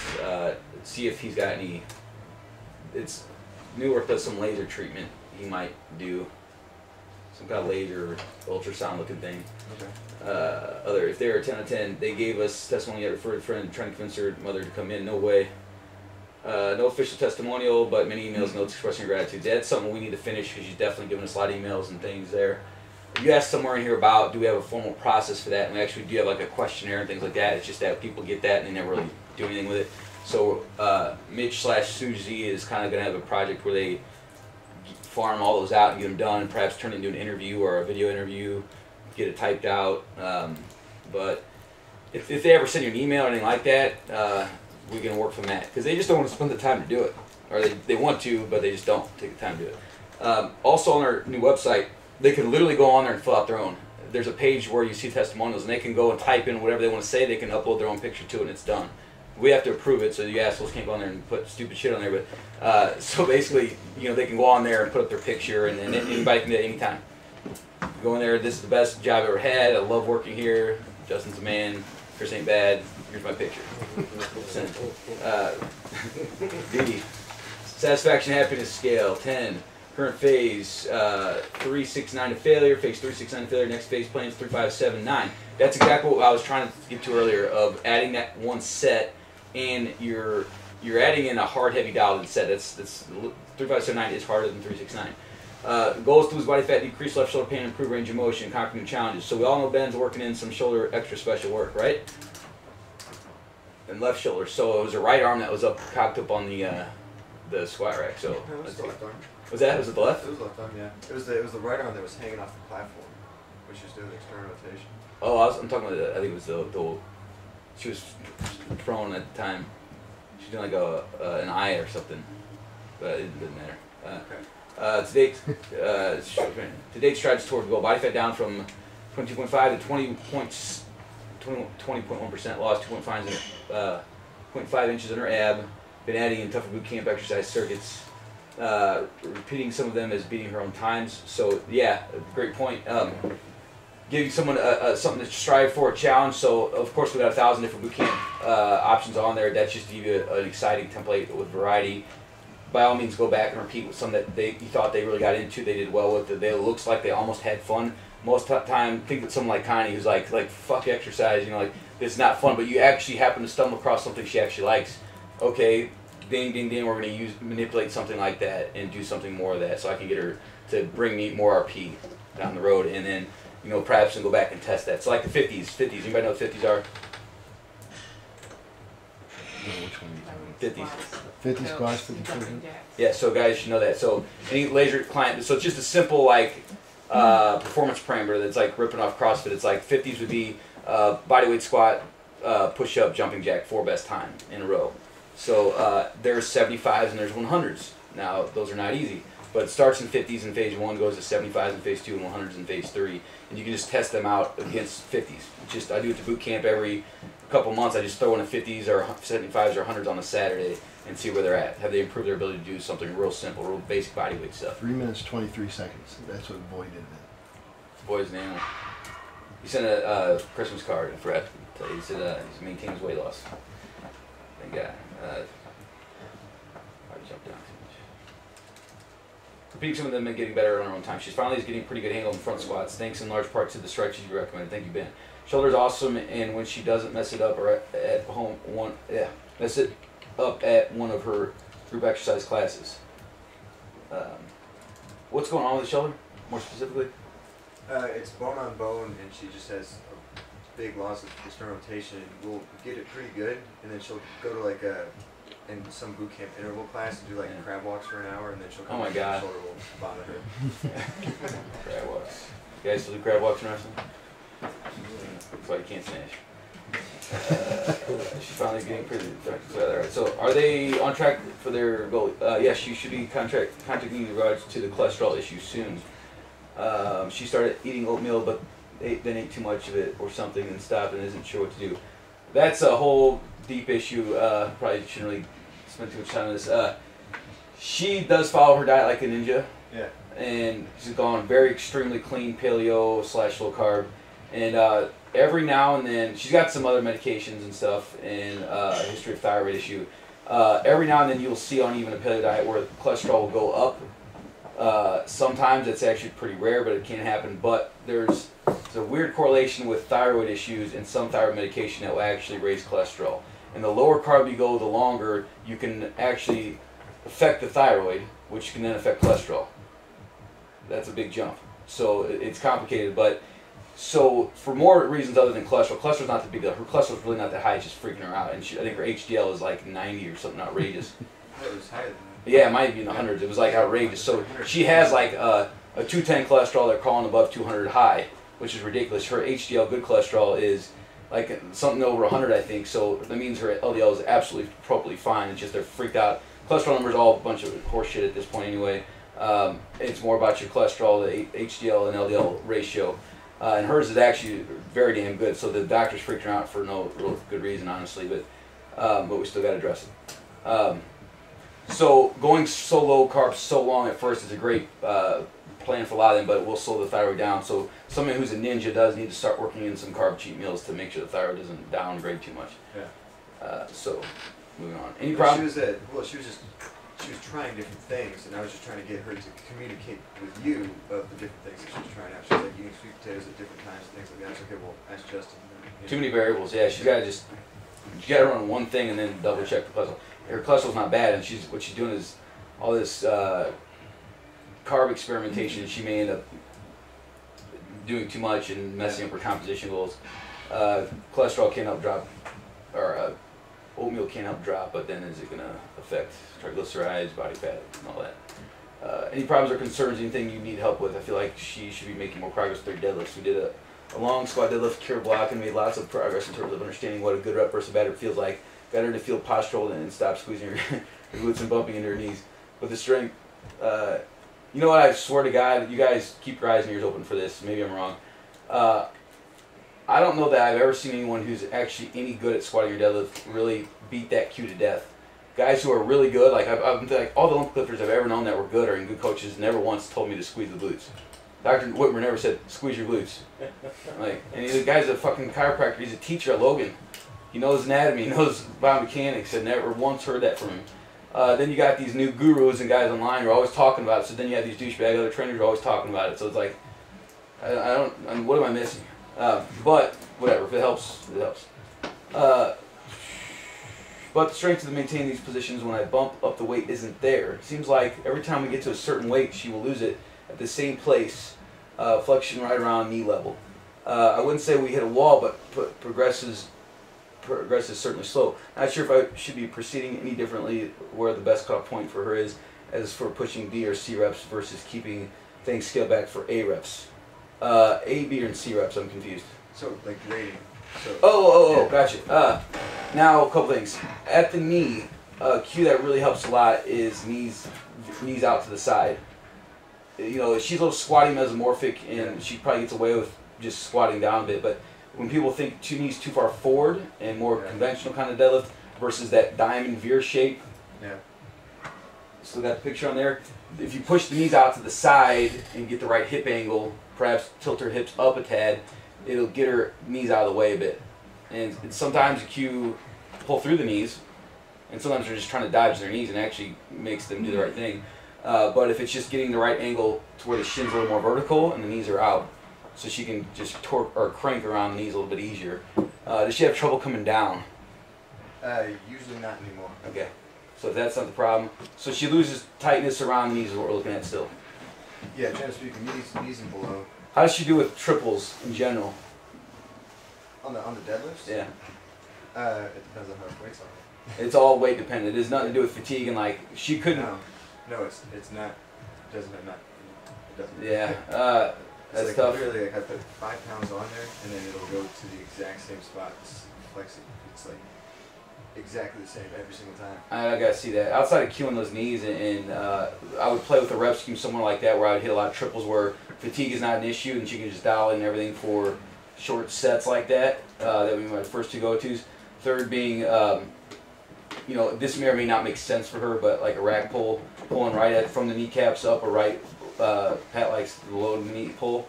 See if he's got any. It's Newark does some laser treatment. He might do some kind of laser ultrasound looking thing. Okay. If they were a 10 out of 10, they gave us testimony. I referred a friend trying to convince her mother to come in. No way. No official testimonial, but many emails, notes expressing gratitude. That's something we need to finish because she's definitely given us a lot of emails and things there. You asked somewhere in here about, do we have a formal process for that? And we actually do have like a questionnaire and things like that. It's just that people get that and they never really do anything with it. So Mitch/Suzy is kind of going to have a project where they farm all those out and get them done, and perhaps turn it into an interview or a video interview, get it typed out. But if they ever send you an email or anything like that, we can work from that, because they just don't want to spend the time to do it, or they want to, but they just don't take the time to do it. Also on our new website, they can literally go on there and fill out their own. There's a page where you see testimonials, and they can go and type in whatever they want to say. They can upload their own picture to it, and it's done. We have to approve it, so you assholes can't go on there and put stupid shit on there. But so basically, they can go on there and put up their picture, and then anybody can do it anytime. Go in there. This is the best job I've ever had. I love working here. Justin's a man. Chris ain't bad. Here's my picture. D. Satisfaction happiness scale 10. Current phase 369 to failure. Phase 369 to failure. Next phase plans 3579. That's exactly what I was trying to get to earlier, of adding that one set, and you're adding in a hard, heavy dialed set. That's 3579 is harder than 369. Goal is to lose body fat, decrease left shoulder pain, improve range of motion, conquer new challenges. So we all know Ben's working in some shoulder extra special work, right? And left shoulder. So it was a right arm that was cocked up on the squat rack. So It was the left arm. was that? Was it the left? It was left arm, yeah. It was the right arm that was hanging off the platform, which is doing external rotation. Oh, I'm talking about I think it was the she was prone at the time. She's doing like an eye or something, but it didn't matter. Okay. To date strides toward goal. Body fat down from 22.5 to 20.1%. Lost 2.5 inches in her ab. been adding in tougher boot camp exercise circuits, repeating some of them as beating her own times. So yeah, great point. Giving someone something to strive for, a challenge. So of course we got 1,000 different boot camp options on there. That's just to give you an exciting template with variety. By all means, go back and repeat with some that you thought they really got into, they did well with. It looks like they almost had fun. Most of the time, think of someone like Connie who's like fuck exercise, you know, like this is not fun. But you actually happen to stumble across something she actually likes. Okay, ding, ding, ding. We're going to manipulate something like that and do something more of that, so I can get her to bring me more RP down the road, and then perhaps and go back and test that. So like the 50s. 50s. Anybody know what 50s are? Which one are you talking 50s. 50 squats, 50 push-ups? Yeah, so guys should know that. So any laser client, so it's just a simple performance parameter that's like ripping off CrossFit. It's like 50s would be bodyweight squat, push-up, jumping jack, 4 best time in a row. So there's 75s and there's 100s. Now those are not easy, but it starts in 50s in phase 1, goes to 75s in phase 2, and 100s in phase 3, and you can just test them out against 50s. I do it to boot camp every couple months. I just throw in a 50s or 75s or 100s on a Saturday and see where they're at. Have they improved their ability to do something real simple, real basic bodyweight stuff? 3 minutes, 23 seconds. That's what Boy did then. Boy's an animal. He sent a Christmas card, I forgot to tell you. He said he's maintaining his weight loss. Thank God. I jumped down too much. Repeating some of them and getting better on her own time. She's finally getting a pretty good handle on front squats, thanks in large part to the stretches you recommended. Thank you, Ben. Shoulder's awesome, and when she doesn't mess it up or at home, mess it up at one of her group exercise classes. What's going on with the shoulder, more specifically? It's bone on bone, and she just has a big loss of external rotation. We'll get it pretty good, and then she'll go to in some boot camp interval class and do crab walks for an hour, and then she'll come back and the shoulder will bother her. Crab walks. You guys still do crab walks in wrestling? That's why you can't smash. She's finally getting pretty effective. So are they on track for their goal? Yes, you should be contacting in regards to the cholesterol issue soon. She started eating oatmeal, but then ate too much of it or something and stopped and isn't sure what to do. That's a whole deep issue. Probably shouldn't really spend too much time on this. She does follow her diet like a ninja. Yeah. And she's gone very extremely clean paleo / low carb. And every now and then, she's got some other medications and stuff and a history of thyroid issue. Every now and then you'll see on even a paleo diet where cholesterol will go up. Sometimes it's actually pretty rare, but it can happen. But there's a weird correlation with thyroid issues and some thyroid medication that will actually raise cholesterol. And the lower carb you go, the longer you can actually affect the thyroid, which can then affect cholesterol. That's a big jump. So it's complicated, but so for more reasons other than cholesterol's not the big deal. Her cholesterol's really not that high, it's just freaking her out. And I think her HDL is like 90 or something outrageous. It was higher than that. Yeah, it might be in the hundreds. It was like outrageous. So she has like a 210 cholesterol, they're calling above 200 high, which is ridiculous. Her HDL, good cholesterol, is like something over 100, I think. So that means her LDL is absolutely appropriately fine. It's just they're freaked out. Cholesterol numbers all a bunch of horse shit at this point anyway. It's more about your cholesterol, the HDL and LDL ratio. And hers is actually very damn good. So the doctor's freaking her out for no real good reason, honestly. But we still got to address it. So going so low carb so long at first is a great plan for a lot of them, but it will slow the thyroid down. So someone who's a ninja does need to start working in some carb cheat meals to make sure the thyroid doesn't downgrade too much. Yeah. So moving on. Any problem? She was trying different things, and I was just trying to get her to communicate with you of the different things that she was trying out. She's like eating sweet potatoes at different times and things like that. I was like, okay, well, ask Justin. Too many variables. Yeah, she's got to run one thing and then double check the cholesterol. Her cholesterol's not bad, and what she's doing is all this carb experimentation. She may end up doing too much and messing up her composition goals. Cholesterol can help drop, or oatmeal can help drop, but then is it going to affect triglycerides, body fat, and all that? Any problems or concerns, anything you need help with? I feel like she should be making more progress with her deadlifts. We did a long squat deadlift cure block and made lots of progress in terms of understanding what a good rep versus a bad rep feels like. Got her to feel postural and stop squeezing her glutes and bumping into her knees. With the strength, you know what, I swear to God, you guys keep your eyes and ears open for this. Maybe I'm wrong. I don't know that I've ever seen anyone who's actually any good at squatting or deadlift really beat that cue to death. guys who are really good, like like all the Olympic lifters I've ever known that were good or in good coaches never once told me to squeeze the glutes. Dr. Whitmer never said squeeze your glutes. Like, and the guy's a fucking chiropractor. He's a teacher at Logan. He knows anatomy. He knows biomechanics. I never once heard that from him. Then you got these new gurus and guys online who are always talking about it. So then you have these douchebag other trainers who are always talking about it. So it's like, what am I missing? But whatever, if it helps, it helps. But the strength to maintain these positions when I bump up the weight isn't there. It seems like every time we get to a certain weight, she will lose it at the same place, flexion right around knee level. I wouldn't say we hit a wall, but progresses certainly slow. Not sure if I should be proceeding any differently where the best cutoff point for her is as for pushing B or C reps versus keeping things scaled back for A reps. A, B, and C reps, I'm confused. So, like grading. So, Oh, gotcha. Now, a couple things. At the knee, a cue that really helps a lot is knees out to the side. You know, she's a little squatty mesomorphic, and she probably gets away with just squatting down a bit, but when people think two knees too far forward and more conventional kind of deadlift versus that diamond veer shape. Yeah. Still got the picture on there. If you push the knees out to the side and get the right hip angle, perhaps tilt her hips up a tad, it'll get her knees out of the way a bit. And sometimes a cue pull through the knees, and sometimes they're just trying to dodge their knees and actually makes them do the right thing. But if it's just getting the right angle to where the shin's a little more vertical and the knees are out, so she can just torque or crank around the knees a little bit easier. Does she have trouble coming down? Usually not anymore. Okay, so if that's not the problem. So she loses tightness around the knees is what we're looking at still. Yeah, generally speaking, knees and below. How does she do with triples in general? On the deadlifts? Yeah. It depends on how much weight's on it. It's all weight dependent. It has nothing to do with fatigue and like she couldn't. No, it's not. It doesn't. It doesn't. Yeah. That's like tough. Literally, like I put 5 pounds on there, and then it'll go to the exact same spot. It's flexing. It's like exactly the same every single time. I gotta see that. Outside of cueing those knees, and I would play with a rep scheme somewhere like that where I would hit a lot of triples where fatigue is not an issue, and she can just dial in everything for short sets like that. That would be my first two go-tos. Third being, you know, this may or may not make sense for her, but like a rack pull, pulling right from the kneecaps up, or right. Pat likes the low knee pull.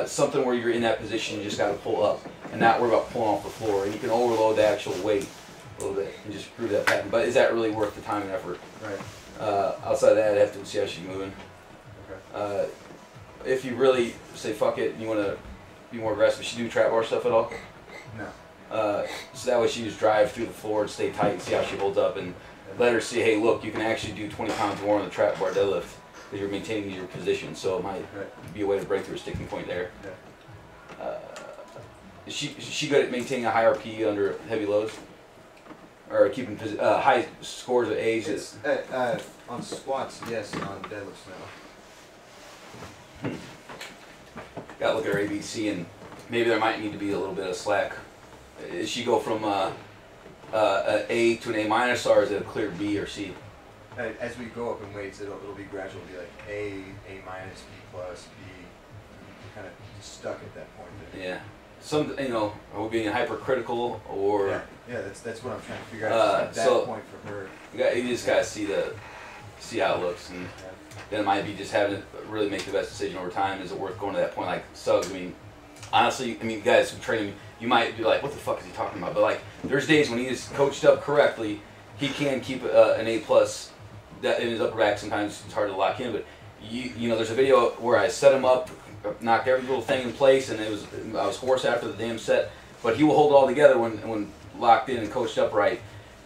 Something where you're in that position, you just got to pull up and not worry about pulling off the floor. And you can overload the actual weight a little bit and just prove that pattern. But is that really worth the time and effort? Right. Outside of that, I'd have to see how she's moving. Okay. If you really say fuck it and you want to be more aggressive, does she do trap bar stuff at all? No. So that way she just drive through the floor and stay tight and see how she holds up and let her see, hey, look, you can actually do 20 pounds more on the trap bar deadlift. Because you're maintaining your position, so it might be a way to break through a sticking point there. Yeah. Is she good at maintaining a high RP under heavy loads, or keeping high scores of A's? On squats, yes. On deadlifts, no. Gotta look at her ABC, and maybe there might need to be a little bit of slack. Does she go from an A to an A minus, or is it a clear B or C? As we go up in weights, it'll be gradual. It'll be like A minus, B plus, B. You're kind of stuck at that point. Yeah. Some, you know, are we being hypercritical or? Yeah. That's what I'm trying to figure out. At that point for her. You just gotta see how it looks, and then it might be just having to really make the best decision over time. Is it worth going to that point? Like Suggs, I mean, honestly, guys who train him, you might be like, what the fuck is he talking about? But like, there's days when he is coached up correctly, he can keep an A plus. That in his upper back, sometimes it's hard to lock in, but you know, there's a video where I set him up, knocked every little thing in place, and I was hoarse after the damn set, but he will hold it all together when locked in and coached up right,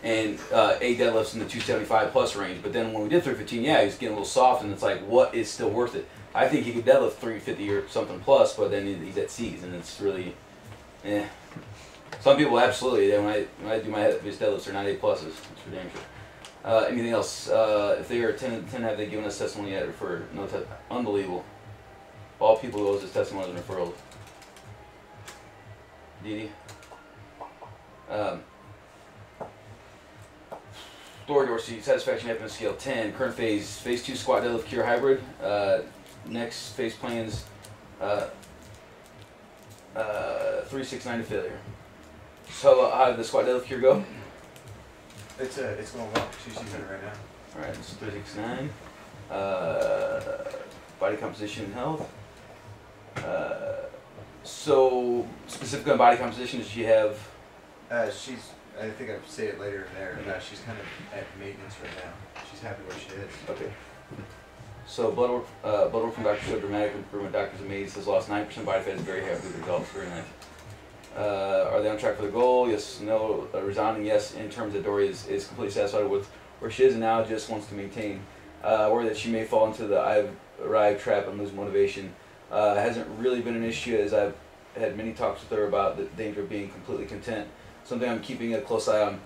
and A deadlifts in the 275 plus range. But then when we did 315, yeah, he was getting a little soft, and it's like, what is still worth it? I think he could deadlift 350 or something plus, but then he's at C's, and it's really, Some people absolutely. When I do my deadlifts, they're not A pluses. It's for damn sure. Anything else? If they are 10 have they given us testimony yet? For no unbelievable. All people who owes us testimonies and referrals. Didi. Dorsey, satisfaction happiness scale 10. Current phase 2 squat deadlift cure hybrid. Next phase plans 3, 6, 9 to failure. So how did the squat deadlift cure go? It's going well. She's using it right now. All right, it's 369. Body composition and health. So specifically on body composition, does she have? She's. I think I'll say it later in there. She's kind of at maintenance right now. She's happy where she is. Okay. So blood work from doctor showed dramatic improvement. Doctor's amazed. Has lost 9% body fat. Is very happy with the results. Very nice. Are they on track for the goal? Yes, no. Resounding yes in terms that Dory is completely satisfied with where she is and now just wants to maintain. Worry that she may fall into the I've arrived trap and lose motivation. Hasn't really been an issue as I've had many talks with her about the danger of being completely content. Something I'm keeping a close eye on.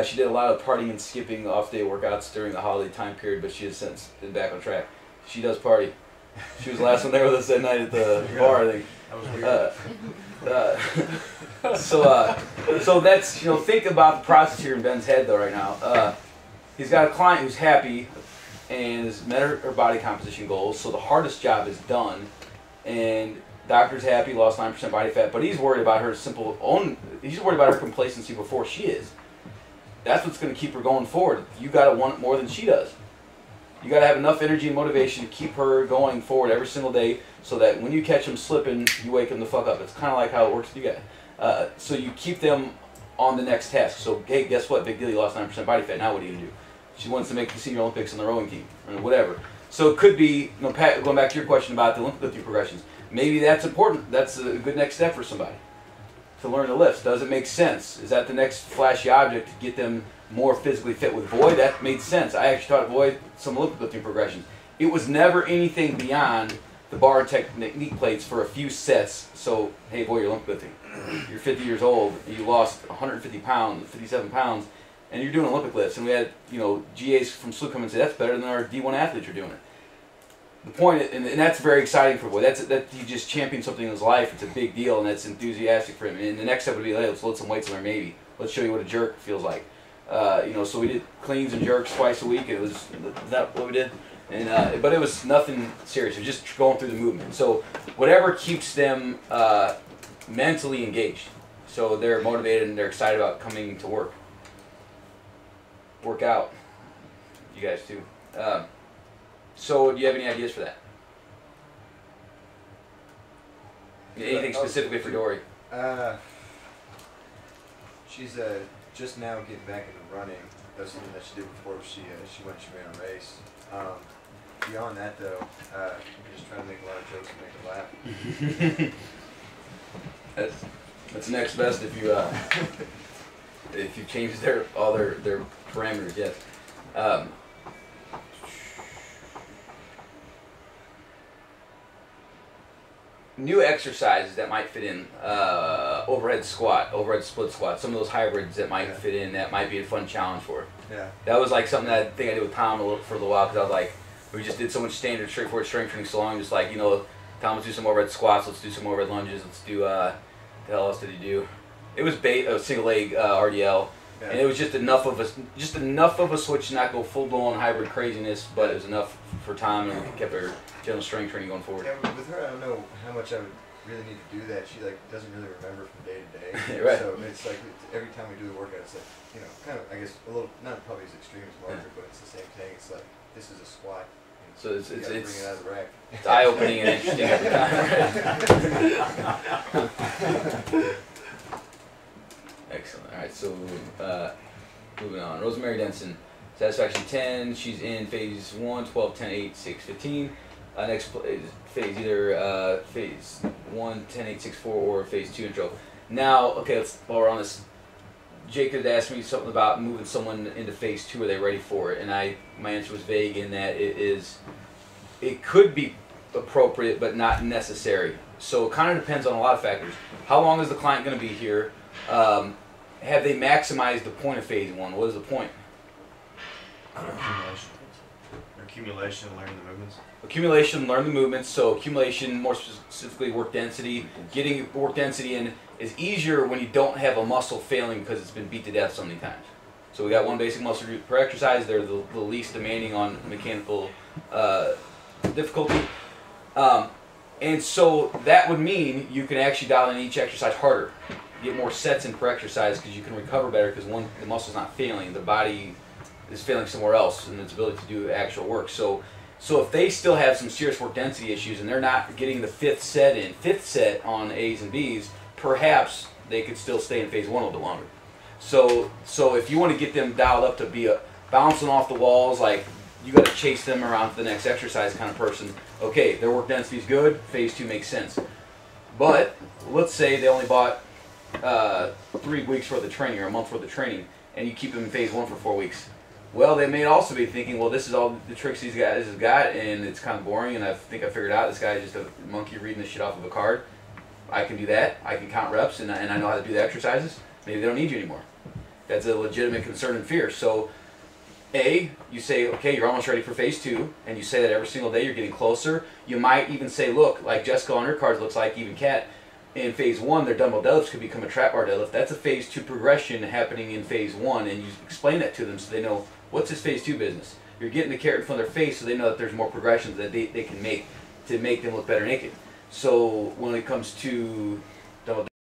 She did a lot of partying and skipping off-day workouts during the holiday time period, but she has since been back on track. She does party. She was the last one there with us that night at the bar, I think. That was weird. So that's, think about the process here in Ben's head though right now. He's got a client who's happy and has met her body composition goals, so the hardest job is done. And doctor's happy, lost 9% body fat, but he's worried about her he's worried about her complacency before she is. That's what's going to keep her going forward. You got to want it more than she does. You got to have enough energy and motivation to keep her going forward every single day so that when you catch them slipping, you wake them the fuck up. It's kind of like how it works with you guys. So you keep them on the next task. So, hey, guess what? Big deal, you lost 9% body fat. Now what are you going to do? She wants to make the senior Olympics on the rowing team or whatever. So it could be, Pat, going back to your question about the Olympic lifting progressions, maybe that's important. That's a good next step for somebody to learn the lifts. Does it make sense? Is that the next flashy object to get them more physically fit? With Boyd, that made sense. I actually taught Boyd some Olympic lifting progressions. It was never anything beyond the bar and technique plates for a few sets. So, hey, boy, you're Olympic lifting. You're 50 years old, and you lost 150 pounds, 57 pounds, and you're doing Olympic lifts. And we had, GAs from SLU come and say, that's better than our D1 athletes are doing it. The point, and that's very exciting for Boyd. That he just championed something in his life. It's a big deal, and that's enthusiastic for him. And the next step would be, hey, let's load some weights on there, maybe. Let's show you what a jerk feels like. So we did cleans and jerks twice a week. It was that what we did, and but it was nothing serious. It was just going through the movement. So whatever keeps them mentally engaged, so they're motivated and they're excited about coming to work out. You guys too. So do you have any ideas for that? Anything specifically for Dory? She's just now getting back into running. That's something that she did before she ran a race. Beyond that though, I'm just trying to make a lot of jokes and make her laugh. That's next best if you change all their parameters. Yes. New exercises that might fit in, overhead squat, overhead split squat, some of those hybrids that might fit in, that might be a fun challenge for her. Yeah. That was like something that I think I did with Tom for a little while, because I was like, we just did so much standard, straightforward strength training so long, just like, Tom, let's do some overhead squats, let's do some overhead lunges, let's do, the hell else did he do? It was a single leg RDL, and it was just enough of a switch to not go full blown hybrid craziness, but it was enough for Tom, and we kept our general strength training going forward. Yeah, with her, I don't know how much I would really need to do that. She doesn't really remember from day to day. Right. So it's like every time we do the workout, it's like kind of I guess a little not probably as extreme as Margaret, but it's the same thing. It's like this is a squat. So it's bring it out of the rack. It's eye opening and interesting every time. Excellent. All right, so moving on. Rosemary Denson, satisfaction 10. She's in phase 1, 12, 10, 8, 6, 15. Next phase, either phase 1, 10, 8, 6, 4, or phase 2 intro. Now, okay, while we're on this, Jake had asked me something about moving someone into phase 2. Are they ready for it? And my answer was vague in that it could be appropriate, but not necessary. So it kind of depends on a lot of factors. How long is the client going to be here? Have they maximized the point of phase 1? What is the point? Accumulation and learning the movements. Accumulation, learn the movements. So accumulation, more specifically work density. Getting work density in is easier when you don't have a muscle failing because it's been beat to death so many times. So we got one basic muscle group per exercise. They're the least demanding on mechanical difficulty. And so that would mean you can actually dial in each exercise harder. get more sets in per exercise because you can recover better because the muscle's not failing, the body is failing somewhere else in its ability to do actual work. So if they still have some serious work density issues and they're not getting the fifth set on A's and B's, perhaps they could still stay in phase 1 a little bit longer. So if you want to get them dialed up to be a bouncing off the walls, like you got to chase them around to the next exercise kind of person, okay, their work density is good, phase 2 makes sense. But let's say they only bought 3 weeks worth of training or a month worth of training, and you keep them in phase 1 for 4 weeks. Well, they may also be thinking, well, this is all the tricks these guys have got, and it's kind of boring, and I think I figured out this guy is just a monkey reading this shit off of a card. I can do that. I can count reps, and I know how to do the exercises. Maybe they don't need you anymore. That's a legitimate concern and fear. So, A, you say, okay, you're almost ready for phase 2, and you say that every single day you're getting closer. You might even say, look, like Jessica on her cards looks like, even Kat, in phase 1, their dumbbell deadlifts could become a trap bar deadlift. That's a phase 2 progression happening in phase 1, and you explain that to them so they know, what's this phase 2 business? You're getting the carrot in front of their face so they know that there's more progressions that they can make to make them look better naked. So when it comes to double